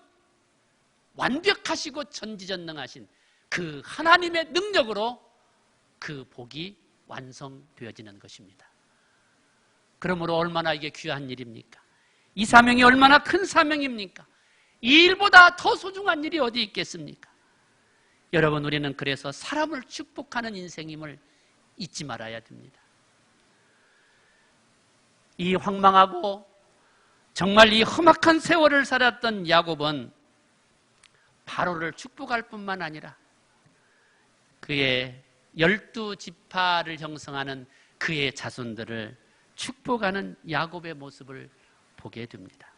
완벽하시고 전지전능하신 그 하나님의 능력으로 그 복이 완성되어지는 것입니다. 그러므로 얼마나 이게 귀한 일입니까? 이 사명이 얼마나 큰 사명입니까? 이 일보다 더 소중한 일이 어디 있겠습니까? 여러분, 우리는 그래서 사람을 축복하는 인생임을 잊지 말아야 됩니다. 이 황망하고 정말 이 험악한 세월을 살았던 야곱은 바로를 축복할 뿐만 아니라 그의 12지파를 형성하는 그의 자손들을 축복하는 야곱의 모습을 보게 됩니다.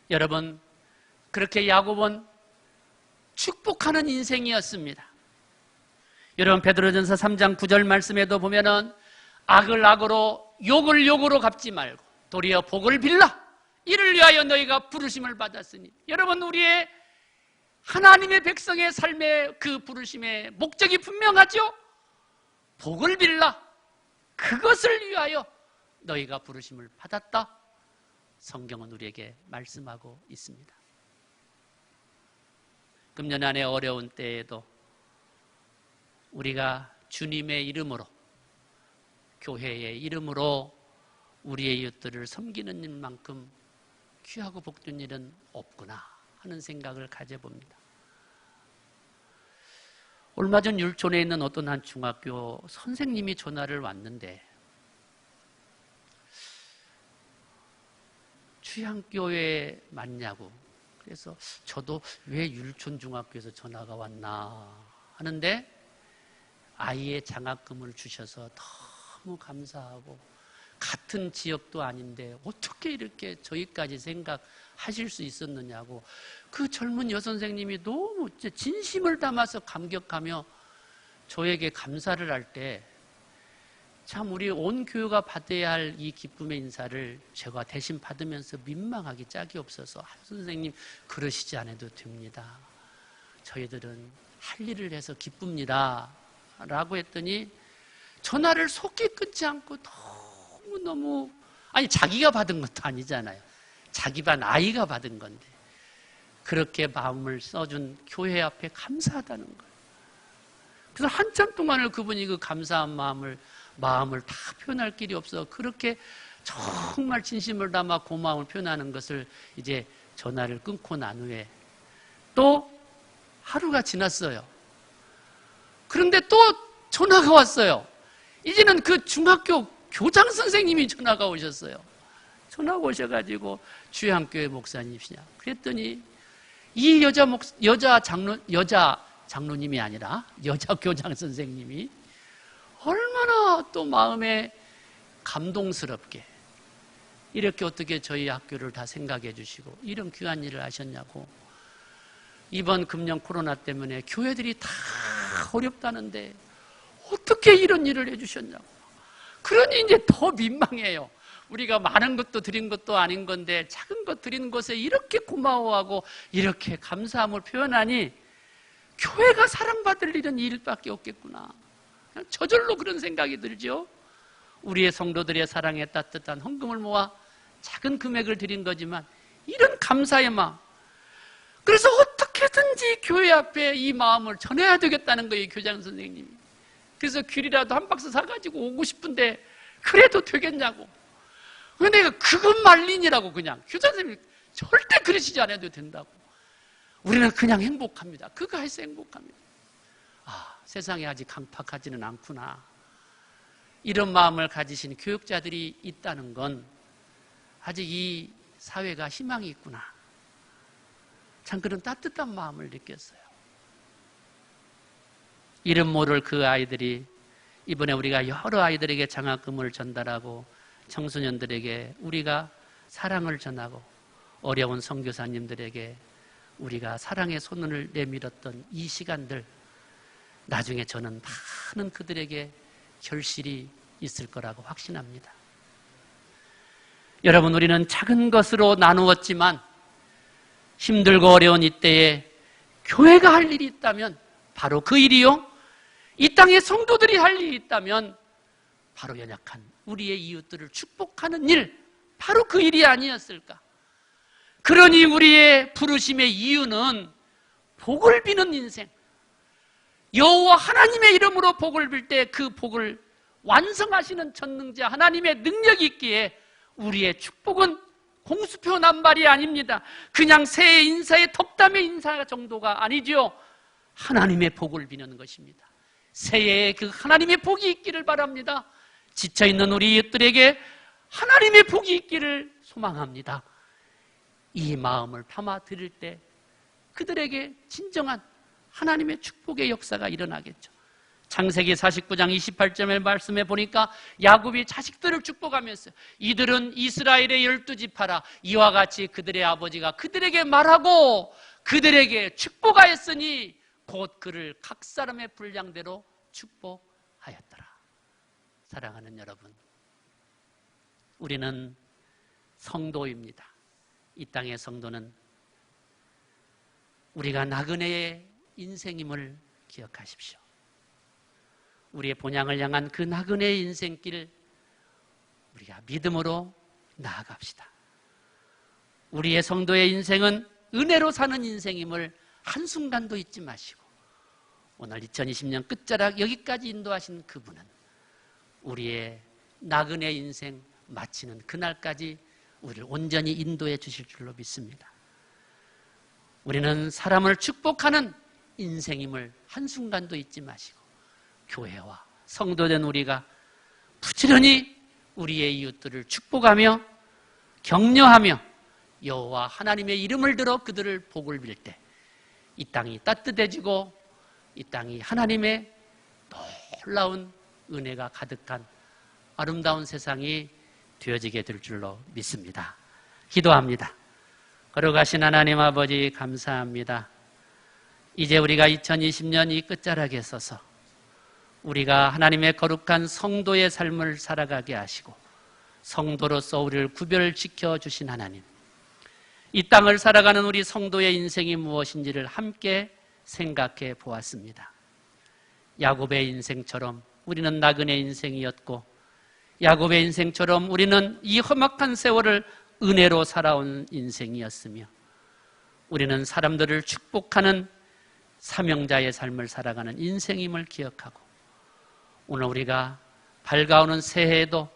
여러분, 그렇게 야곱은 축복하는 인생이었습니다. 여러분, 베드로전서 3장 9절 말씀에도 보면은 악을 악으로 욕을 욕으로 갚지 말고 도리어 복을 빌라. 이를 위하여 너희가 부르심을 받았으니. 여러분, 우리의 하나님의 백성의 삶의 그 부르심의 목적이 분명하죠? 복을 빌라. 그것을 위하여 너희가 부르심을 받았다. 성경은 우리에게 말씀하고 있습니다. 금년 안에 어려운 때에도 우리가 주님의 이름으로, 교회의 이름으로 우리의 이웃들을 섬기는 일만큼 귀하고 복된 일은 없구나 하는 생각을 가져봅니다. 얼마 전 율촌에 있는 어떤 한 중학교 선생님이 전화를 왔는데, 취향교회 맞냐고. 그래서 저도 왜 율촌 중학교에서 전화가 왔나 하는데, 아이의 장학금을 주셔서 너무 감사하고 같은 지역도 아닌데 어떻게 이렇게 저희까지 생각하실 수 있었느냐고 그 젊은 여선생님이 너무 진심을 담아서 감격하며 저에게 감사를 할 때 참 우리 온 교회가 받아야 할 이 기쁨의 인사를 제가 대신 받으면서 민망하기 짝이 없어서 선생님 그러시지 않아도 됩니다. 저희들은 할 일을 해서 기쁩니다. 라고 했더니 전화를 속히 끊지 않고 너무너무 아니 자기가 받은 것도 아니잖아요. 자기 반 아이가 받은 건데 그렇게 마음을 써준 교회 앞에 감사하다는 거예요. 그래서 한참 동안을 그분이 그 감사한 마음을 다 표현할 길이 없어 그렇게 정말 진심을 담아 고마움을 표현하는 것을 이제 전화를 끊고 난 후에 또 하루가 지났어요. 그런데 또 전화가 왔어요. 이제는 그 중학교 교장 선생님이 전화가 오셨어요. 전화가 오셔가지고 주양교회 목사님이시냐. 그랬더니 이 여자 장로님이 아니라 여자 교장 선생님이 얼마나 또 마음에 감동스럽게 이렇게 어떻게 저희 학교를 다 생각해 주시고 이런 귀한 일을 하셨냐고 이번 금년 코로나 때문에 교회들이 다 어렵다는데 어떻게 이런 일을 해주셨냐고 그러니 이제 더 민망해요. 우리가 많은 것도 드린 것도 아닌 건데 작은 것 드린 것에 이렇게 고마워하고 이렇게 감사함을 표현하니 교회가 사랑받을 일은 이 일밖에 없겠구나. 그냥 저절로 그런 생각이 들죠. 우리의 성도들의 사랑에 따뜻한 헌금을 모아 작은 금액을 드린 거지만 이런 감사의 마음. 그래서 어떻게든지 교회 앞에 이 마음을 전해야 되겠다는 거예요, 교장 선생님이. 그래서 귤이라도 한 박스 사가지고 오고 싶은데 그래도 되겠냐고. 근데 내가 그것 말린이라고 그냥 교장 선생님이 절대 그러시지 않아도 된다고. 우리는 그냥 행복합니다. 그거 해서 행복합니다. 아, 세상에 아직 강팍하지는 않구나. 이런 마음을 가지신 교육자들이 있다는 건 아직 이 사회가 희망이 있구나. 참 그런 따뜻한 마음을 느꼈어요. 이름 모를 그 아이들이 이번에 우리가 여러 아이들에게 장학금을 전달하고 청소년들에게 우리가 사랑을 전하고 어려운 선교사님들에게 우리가 사랑의 손을 내밀었던 이 시간들 나중에 저는 많은 그들에게 결실이 있을 거라고 확신합니다. 여러분, 우리는 작은 것으로 나누었지만 힘들고 어려운 이때에 교회가 할 일이 있다면 바로 그 일이요. 이 땅의 성도들이 할 일이 있다면 바로 연약한 우리의 이웃들을 축복하는 일, 바로 그 일이 아니었을까. 그러니 우리의 부르심의 이유는 복을 비는 인생, 여호와 하나님의 이름으로 복을 빌 때 그 복을 완성하시는 전능자 하나님의 능력이 있기에 우리의 축복은 공수표 남발이 아닙니다. 그냥 새해 인사의 덕담의 인사 정도가 아니죠. 하나님의 복을 비는 것입니다. 새해에 그 하나님의 복이 있기를 바랍니다. 지쳐있는 우리 이웃들에게 하나님의 복이 있기를 소망합니다. 이 마음을 담아 드릴 때 그들에게 진정한 하나님의 축복의 역사가 일어나겠죠. 창세기 49장 28절의 말씀에 보니까 야곱이 자식들을 축복하면서 이들은 이스라엘의 12지파라 이와 같이 그들의 아버지가 그들에게 말하고 그들에게 축복하였으니 곧 그를 각 사람의 분량대로 축복하였더라. 사랑하는 여러분, 우리는 성도입니다. 이 땅의 성도는 우리가 나그네의 인생임을 기억하십시오. 우리의 본향을 향한 그 나그네의 인생길 우리가 믿음으로 나아갑시다. 우리의 성도의 인생은 은혜로 사는 인생임을 한순간도 잊지 마시고 오늘 2020년 끝자락 여기까지 인도하신 그분은 우리의 나그네 인생 마치는 그날까지 우리를 온전히 인도해 주실 줄로 믿습니다. 우리는 사람을 축복하는 인생임을 한순간도 잊지 마시고 교회와 성도된 우리가 부지런히 우리의 이웃들을 축복하며 격려하며 여호와 하나님의 이름을 들어 그들을 복을 빌 때 이 땅이 따뜻해지고 이 땅이 하나님의 놀라운 은혜가 가득한 아름다운 세상이 되어지게 될 줄로 믿습니다. 기도합니다. 거룩하신 하나님 아버지 감사합니다. 이제 우리가 2020년 이 끝자락에 서서 우리가 하나님의 거룩한 성도의 삶을 살아가게 하시고 성도로서 우리를 구별시켜 주신 하나님, 이 땅을 살아가는 우리 성도의 인생이 무엇인지를 함께 생각해 보았습니다. 야곱의 인생처럼 우리는 나그네 인생이었고, 야곱의 인생처럼 우리는 이 험악한 세월을 은혜로 살아온 인생이었으며, 우리는 사람들을 축복하는 사명자의 삶을 살아가는 인생임을 기억하고, 오늘 우리가 밝아오는 새해에도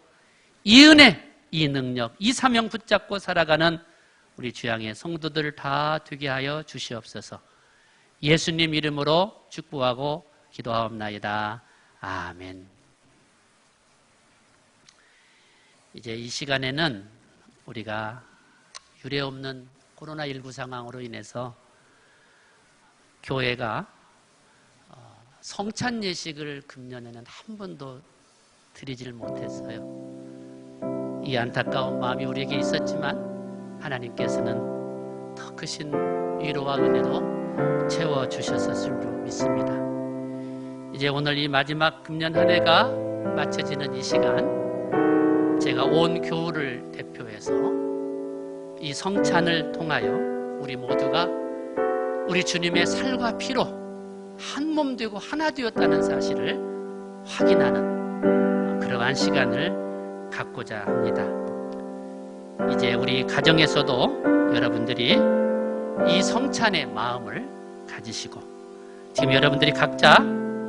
이 은혜, 이 능력, 이 사명 붙잡고 살아가는 우리 주양의 성도들 다 되게 하여 주시옵소서. 예수님 이름으로 축복하고 기도하옵나이다. 아멘. 이제 이 시간에는 우리가 유례없는 코로나19 상황으로 인해서 교회가 성찬 예식을 금년에는 한 번도 드리질 못했어요. 이 안타까운 마음이 우리에게 있었지만 하나님께서는 더 크신 위로와 은혜로 채워주셨을 줄 믿습니다. 이제 오늘 이 마지막 금년 한 해가 마쳐지는 이 시간, 제가 온 교우를 대표해서 이 성찬을 통하여 우리 모두가 우리 주님의 살과 피로 한 몸 되고 하나 되었다는 사실을 확인하는 그러한 시간을 갖고자 합니다. 이제 우리 가정에서도 여러분들이 이 성찬의 마음을 가지시고, 지금 여러분들이 각자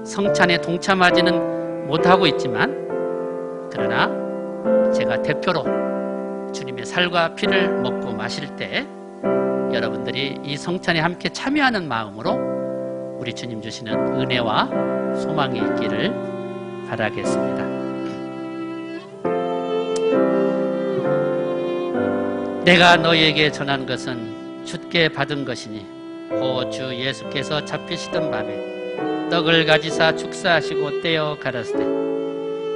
성찬에 동참하지는 못하고 있지만, 그러나 제가 대표로 주님의 살과 피를 먹고 마실 때 여러분들이 이 성찬에 함께 참여하는 마음으로 우리 주님 주시는 은혜와 소망이 있기를 바라겠습니다. 내가 너희에게 전한 것은 주께 받은 것이니, 곧 주 예수께서 잡히시던 밤에 떡을 가지사 축사하시고 떼어 가라사대,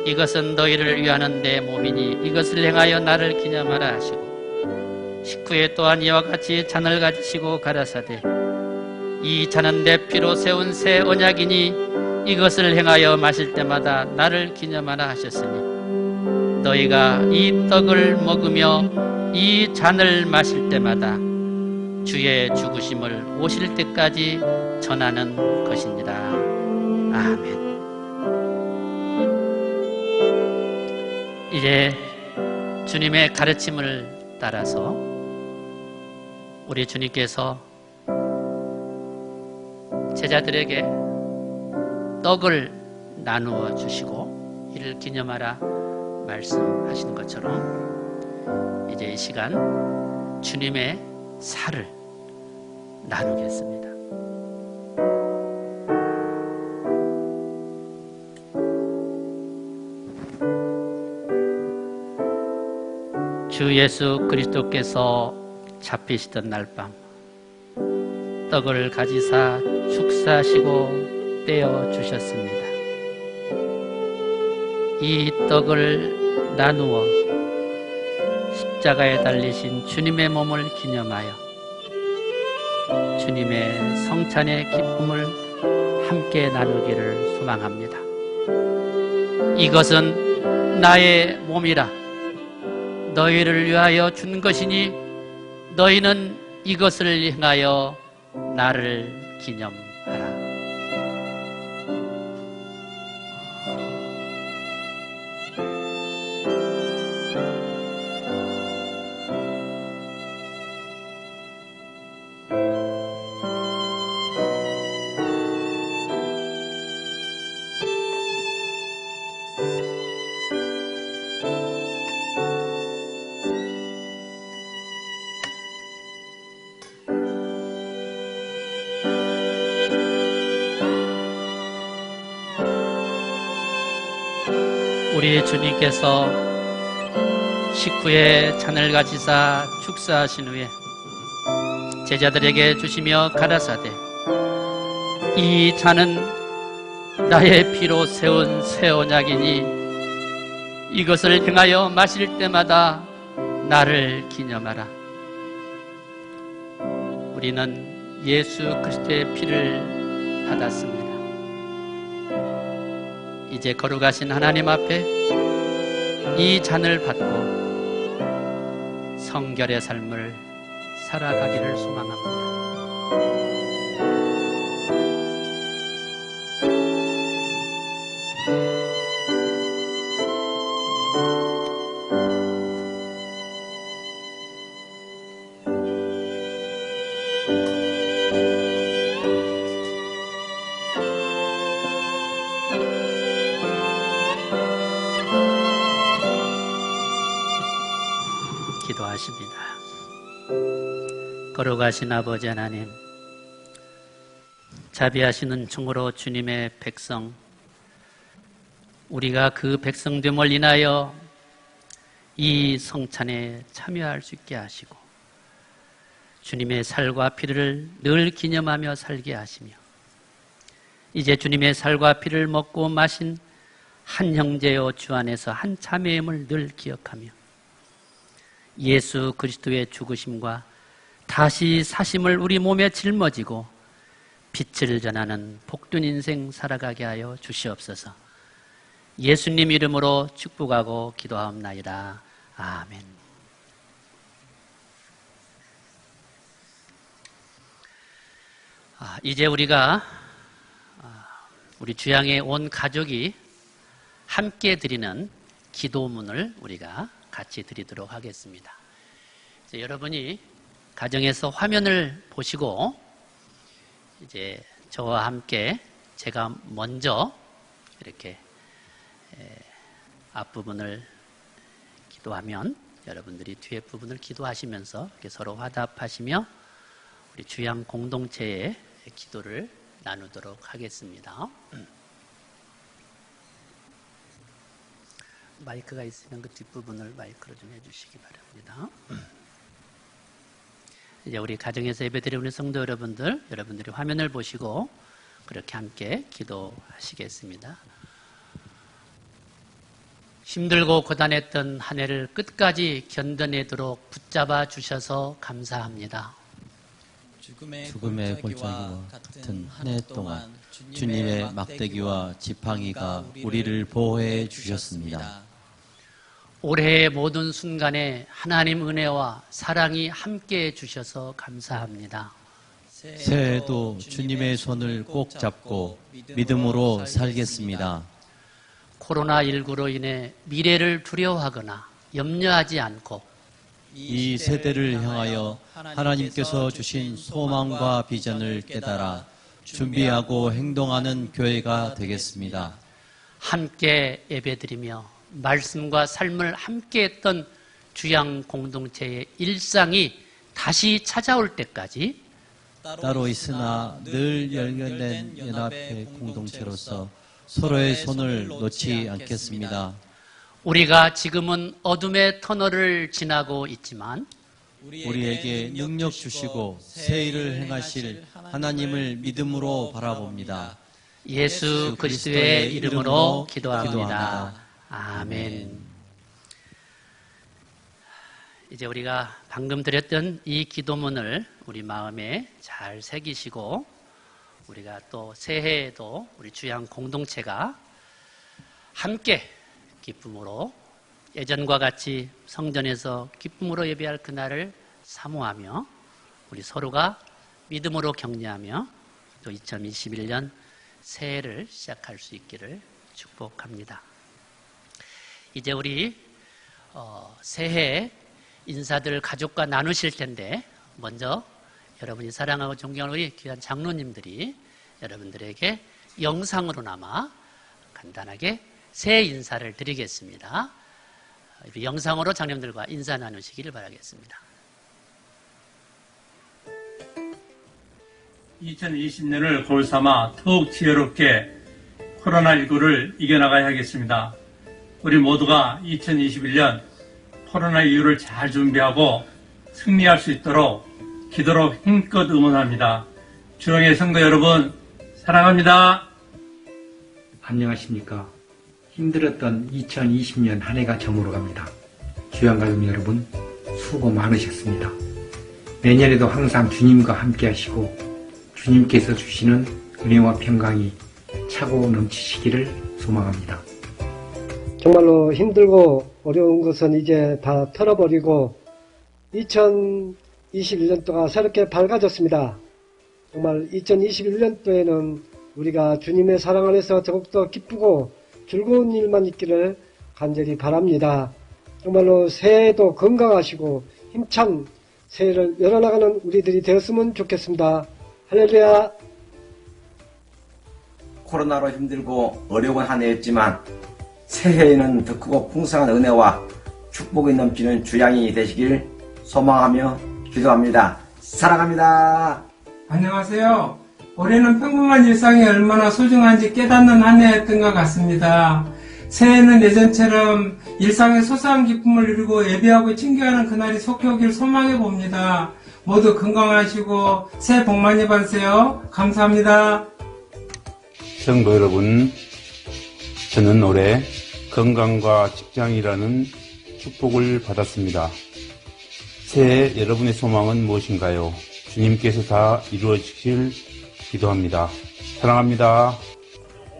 이것은 너희를 위하는 내 몸이니 이것을 행하여 나를 기념하라 하시고, 식후에 또한 이와 같이 잔을 가지시고 가라사대, 이 잔은 내 피로 세운 새 언약이니 이것을 행하여 마실 때마다 나를 기념하라 하셨으니, 너희가 이 떡을 먹으며 이 잔을 마실 때마다 주의 죽으심을 오실 때까지 전하는 것이니라. 아멘. 이제 주님의 가르침을 따라서 우리 주님께서 제자들에게 떡을 나누어 주시고 이를 기념하라 말씀하신 것처럼, 이제 이 시간 주님의 살을 나누겠습니다. 주 예수 그리스도께서 잡히시던 날밤 떡을 가지사 축사하시고 떼어 주셨습니다. 이 떡을 나누어 십자가에 달리신 주님의 몸을 기념하여 주님의 성찬의 기쁨을 함께 나누기를 소망합니다. 이것은 나의 몸이라 너희를 위하여 준 것이니 너희는 이것을 행하여 나를 기념하라. 우리 주님께서 식후에 잔을 가지사 축사하신 후에 제자들에게 주시며 가라사대, 이 잔은 나의 피로 세운 새 언약이니 이것을 행하여 마실 때마다 나를 기념하라. 우리는 예수 그리스도의 피를 받았습니다. 이제 거룩하신 하나님 앞에 이 잔을 받고 성결의 삶을 살아가기를 소망합니다. 기도하십니다. 거룩하신 아버지 하나님, 자비하시는 충으로 주님의 백성, 우리가 그 백성됨을 인하여 이 성찬에 참여할 수 있게 하시고 주님의 살과 피를 늘 기념하며 살게 하시며 이제 주님의 살과 피를 먹고 마신 한 형제여 주 안에서 한 자매임을 늘 기억하며 예수 그리스도의 죽으심과 다시 사심을 우리 몸에 짊어지고 빛을 전하는 복된 인생 살아가게 하여 주시옵소서. 예수님 이름으로 축복하고 기도하옵나이다. 아멘. 이제 우리가 우리 주양의 온 가족이 함께 드리는 기도문을 우리가 같이 드리도록 하겠습니다. 이제 여러분이 가정에서 화면을 보시고 이제 저와 함께 제가 먼저 이렇게 앞부분을 기도하면 여러분들이 뒤에 부분을 기도하시면서 이렇게 서로 화답하시며 우리 주양 공동체의 기도를 나누도록 하겠습니다. 마이크가 있으면 그 뒷부분을 마이크로 좀 해주시기 바랍니다. 이제 우리 가정에서 예배드리는 우리 성도 여러분들이 화면을 보시고 그렇게 함께 기도하시겠습니다. 힘들고 고단했던 한 해를 끝까지 견뎌내도록 붙잡아 주셔서 감사합니다. 죽음의 골짜기와 같은 한 해 동안 주님의 막대기와 지팡이가 우리를 보호해 주셨습니다. 올해의 모든 순간에 하나님 은혜와 사랑이 함께해 주셔서 감사합니다. 새해에도 주님의 손을 꼭 잡고 믿음으로 살겠습니다. 코로나19로 인해 미래를 두려워하거나 염려하지 않고 이 세대를 향하여 하나님께서 주신 소망과 비전을 깨달아 준비하고 행동하는 교회가 되겠습니다. 함께 예배드리며 말씀과 삶을 함께했던 주양 공동체의 일상이 다시 찾아올 때까지 따로 있으나 늘 열려된 연합의 공동체로서 서로의 손을 놓지 않겠습니다. 우리가 지금은 어둠의 터널을 지나고 있지만 우리에게 능력 주시고 새 일을 행하실 하나님을 믿음으로 바라봅니다. 예수 그리스도의 이름으로 기도합니다. 아멘. 이제 우리가 방금 드렸던 이 기도문을 우리 마음에 잘 새기시고 우리가 또 새해에도 우리 주양 공동체가 함께 기쁨으로 예전과 같이 성전에서 기쁨으로 예배할 그날을 사모하며 우리 서로가 믿음으로 격려하며 또 2021년 새해를 시작할 수 있기를 축복합니다. 이제 우리 새해 인사들 가족과 나누실 텐데 먼저 여러분이 사랑하고 존경하는 우리 귀한 장로님들이 여러분들에게 영상으로나마 간단하게 새해 인사를 드리겠습니다. 영상으로 장로님들과 인사 나누시기를 바라겠습니다. 2020년을 골 삼아 더욱 지혜롭게 코로나19를 이겨나가야 하겠습니다. 우리 모두가 2021년 코로나 이후를 잘 준비하고 승리할 수 있도록 기도로 힘껏 응원합니다. 주영의 성도 여러분 사랑합니다. 안녕하십니까. 힘들었던 2020년 한 해가 저물어 갑니다. 주양가족 여러분 수고 많으셨습니다. 내년에도 항상 주님과 함께 하시고 주님께서 주시는 은혜와 평강이 차고 넘치시기를 소망합니다. 정말로 힘들고 어려운 것은 이제 다 털어버리고 2021년도가 새롭게 밝아졌습니다. 정말 2021년도에는 우리가 주님의 사랑 안에서 더욱더 기쁘고 즐거운 일만 있기를 간절히 바랍니다. 정말로 새해에도 건강하시고 힘찬 새해를 열어나가는 우리들이 되었으면 좋겠습니다. 할렐루야. 코로나로 힘들고 어려운 한 해였지만 새해에는 더 크고 풍성한 은혜와 축복이 넘치는 주양이 되시길 소망하며 기도합니다. 사랑합니다. 안녕하세요. 올해는 평범한 일상이 얼마나 소중한지 깨닫는 한 해였던 것 같습니다. 새해는 예전처럼 일상의 소소한 기쁨을 누리고 예배하고 친교하는 그날이 속히 오길 소망해 봅니다. 모두 건강하시고 새해 복 많이 받으세요. 감사합니다. 성도 여러분, 저는 올해 건강과 직장이라는 축복을 받았습니다. 새해 여러분의 소망은 무엇인가요? 주님께서 다 이루어지길 기도합니다. 사랑합니다.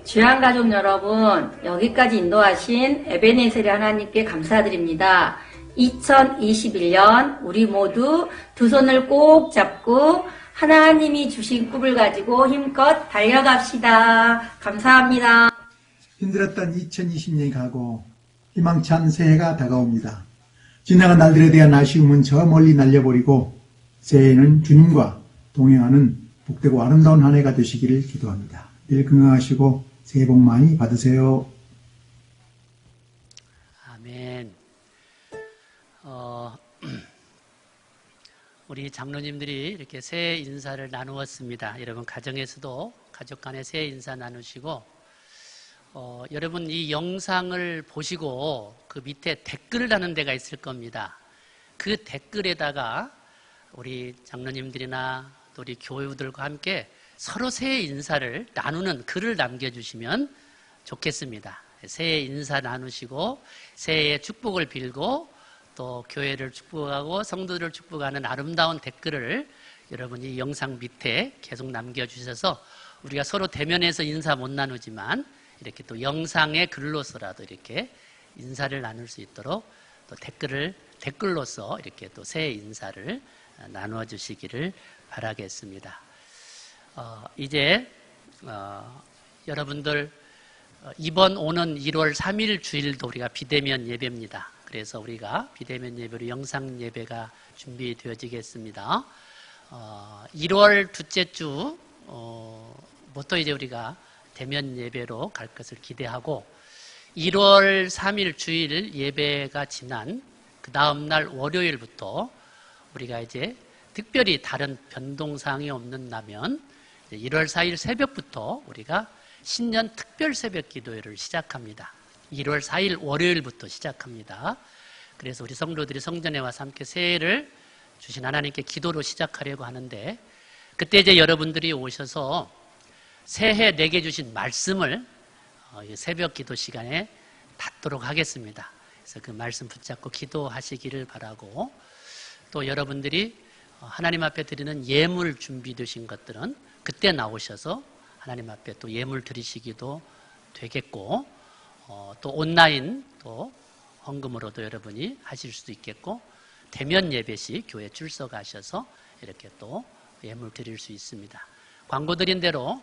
주양가족 여러분, 여기까지 인도하신 에베네셀의 하나님께 감사드립니다. 2021년 우리 모두 두 손을 꼭 잡고 하나님이 주신 꿈을 가지고 힘껏 달려갑시다. 감사합니다. 힘들었던 2020년이 가고 희망찬 새해가 다가옵니다. 지나간 날들에 대한 아쉬움은 저 멀리 날려버리고 새해에는 주님과 동행하는 복되고 아름다운 한 해가 되시기를 기도합니다. 늘 건강하시고 새해 복 많이 받으세요. 아멘. 우리 장로님들이 이렇게 새해 인사를 나누었습니다. 여러분 가정에서도 가족 간에 새해 인사 나누시고 여러분 이 영상을 보시고 그 밑에 댓글을 다는 데가 있을 겁니다. 그 댓글에다가 우리 장로님들이나 또 우리 교우들과 함께 서로 새해 인사를 나누는 글을 남겨주시면 좋겠습니다. 새해 인사 나누시고 새해의 축복을 빌고 또 교회를 축복하고 성도들을 축복하는 아름다운 댓글을 여러분이 영상 밑에 계속 남겨주셔서 우리가 서로 대면해서 인사 못 나누지만 이렇게 또 영상의 글로서라도 이렇게 인사를 나눌 수 있도록 또 댓글로서 이렇게 또 새해 인사를 나누어 주시기를 바라겠습니다. 이제 여러분들 이번 오는 1월 3일 주일도 우리가 비대면 예배입니다. 그래서 우리가 비대면 예배로 영상 예배가 준비되어지겠습니다. 1월 둘째 주부터 이제 우리가 대면 예배로 갈 것을 기대하고 1월 3일 주일 예배가 지난 그 다음 날 월요일부터 우리가 이제 특별히 다른 변동사항이 없는다면 1월 4일 새벽부터 우리가 신년 특별 새벽 기도회를 시작합니다. 1월 4일 월요일부터 시작합니다. 그래서 우리 성도들이 성전에 와서 함께 새해를 주신 하나님께 기도로 시작하려고 하는데 그때 이제 여러분들이 오셔서 새해 내게 주신 말씀을 새벽 기도 시간에 받도록 하겠습니다. 그래서 그 말씀 붙잡고 기도하시기를 바라고 또 여러분들이 하나님 앞에 드리는 예물 준비되신 것들은 그때 나오셔서 하나님 앞에 또 예물 드리시기도 되겠고 또 온라인 또 헌금으로도 여러분이 하실 수도 있겠고 대면 예배 시 교회 출석하셔서 이렇게 또 예물 드릴 수 있습니다. 광고 드린 대로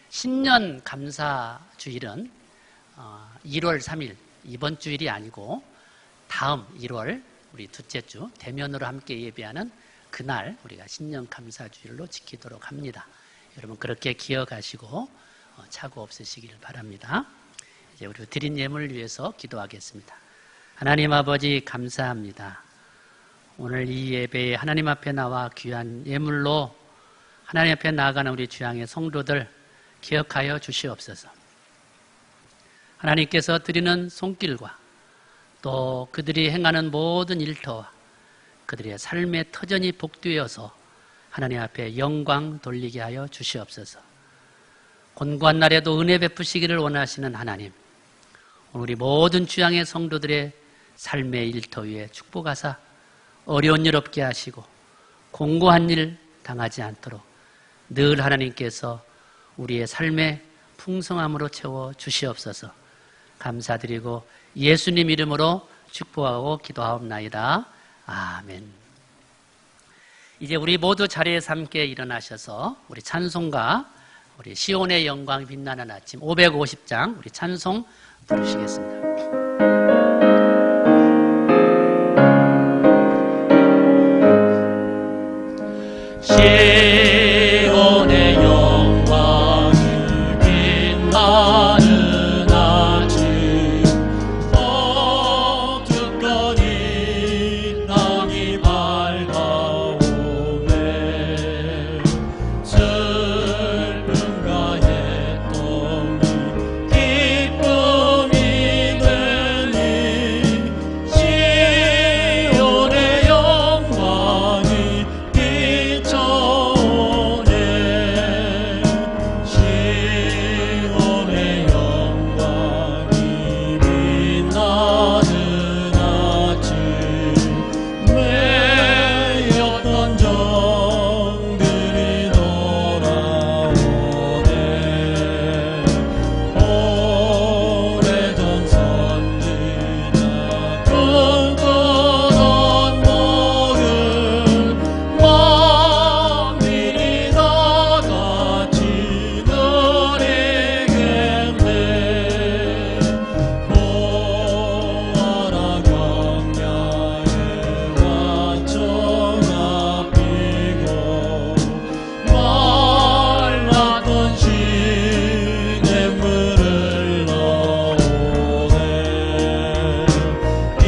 신년 감사 주일은 1월 3일 이번 주일이 아니고 다음 1월 우리 둘째 주 대면으로 함께 예배하는 그날 우리가 신년 감사 주일로 지키도록 합니다. 여러분 그렇게 기억하시고 착오 없으시기를 바랍니다. 이제 우리 드린 예물을 위해서 기도하겠습니다. 하나님 아버지 감사합니다. 오늘 이 예배에 하나님 앞에 나와 귀한 예물로 하나님 앞에 나아가는 우리 주양의 성도들 기억하여 주시옵소서. 하나님께서 드리는 손길과 또 그들이 행하는 모든 일터와 그들의 삶의 터전이 복되어서 하나님 앞에 영광 돌리게 하여 주시옵소서. 곤고한 날에도 은혜 베푸시기를 원하시는 하나님, 우리 모든 주양의 성도들의 삶의 일터 위에 축복하사 어려운 일 없게 하시고 공고한 일 당하지 않도록 늘 하나님께서 우리의 삶의 풍성함으로 채워 주시옵소서. 감사드리고 예수님 이름으로 축복하고 기도하옵나이다. 아멘. 이제 우리 모두 자리에서 함께 일어나셔서 우리 찬송가, 우리 시온의 영광 빛나는 아침 550장 우리 찬송 부르시겠습니다. 시온의 영광이 빛나는 아침 어둡거니 땅이 밝아오네 슬픔과 애통이 기쁨이 되니 시온의 영광이 비춰오네 시온의 영광이 빛나는 아침 매였던 정들이 돌아오네 오래전 선지자 꿈꾸던 모든 만민이 다 같이 누리겠네 보아라 광야에 화초가 피고 말랐던 시냇물을 넣오네 이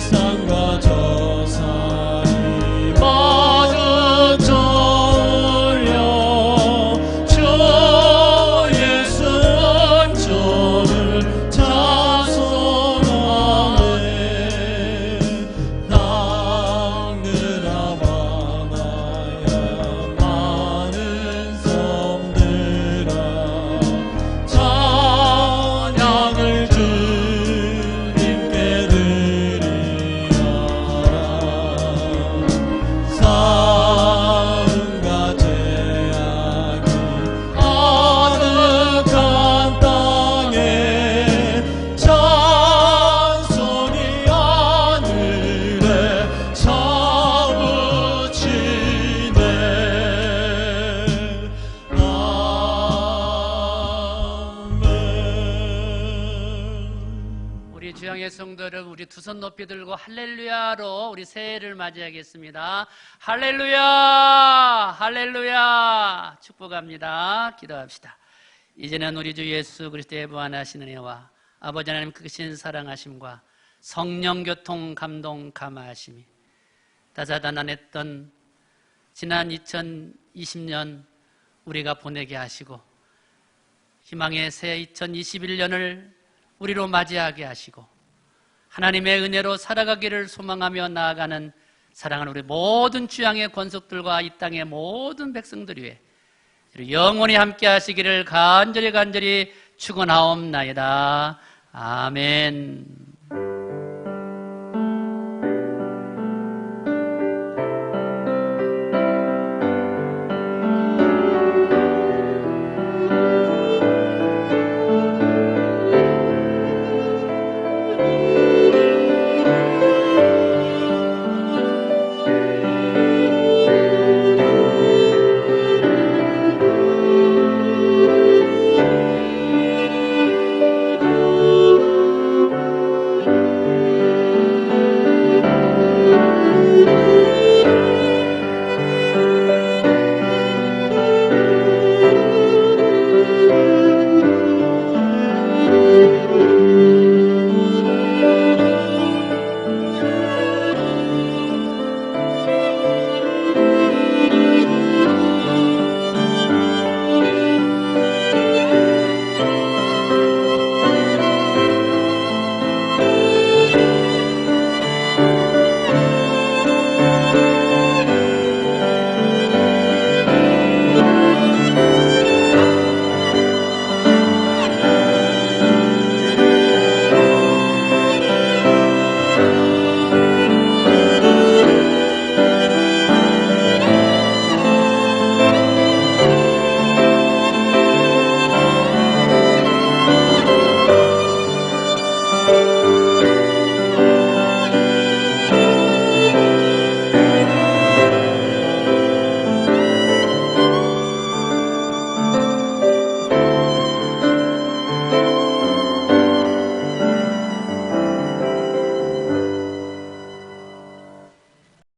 산과 저 산이 마주쳐 올려 주 예수 원조를 찬송하네 땅들아 많아야 많은 섬들아 찬양을 주님께 드리라 싸움과 제약이 아득한 땅에 찬송이 하늘에 사무치네 아멘. 우리 주양의 성도들 우리 두 손 높이 들고 할렐루야로 우리 새해를 맞이하겠습니다. 할렐루야 할렐루야 축복합니다. 기도합시다. 이제는 우리 주 예수 그리스도의 무한하신 은혜와 아버지 하나님 크신 사랑하심과 성령 교통 감동 감화하심이 다자다난했던 지난 2020년 우리가 보내게 하시고 희망의 새 2021년을 우리로 맞이하게 하시고 하나님의 은혜로 살아가기를 소망하며 나아가는 사랑하는 우리 모든 주양의 권속들과 이 땅의 모든 백성들 위해 영원히 함께 하시기를 간절히 축원하옵나이다. 아멘.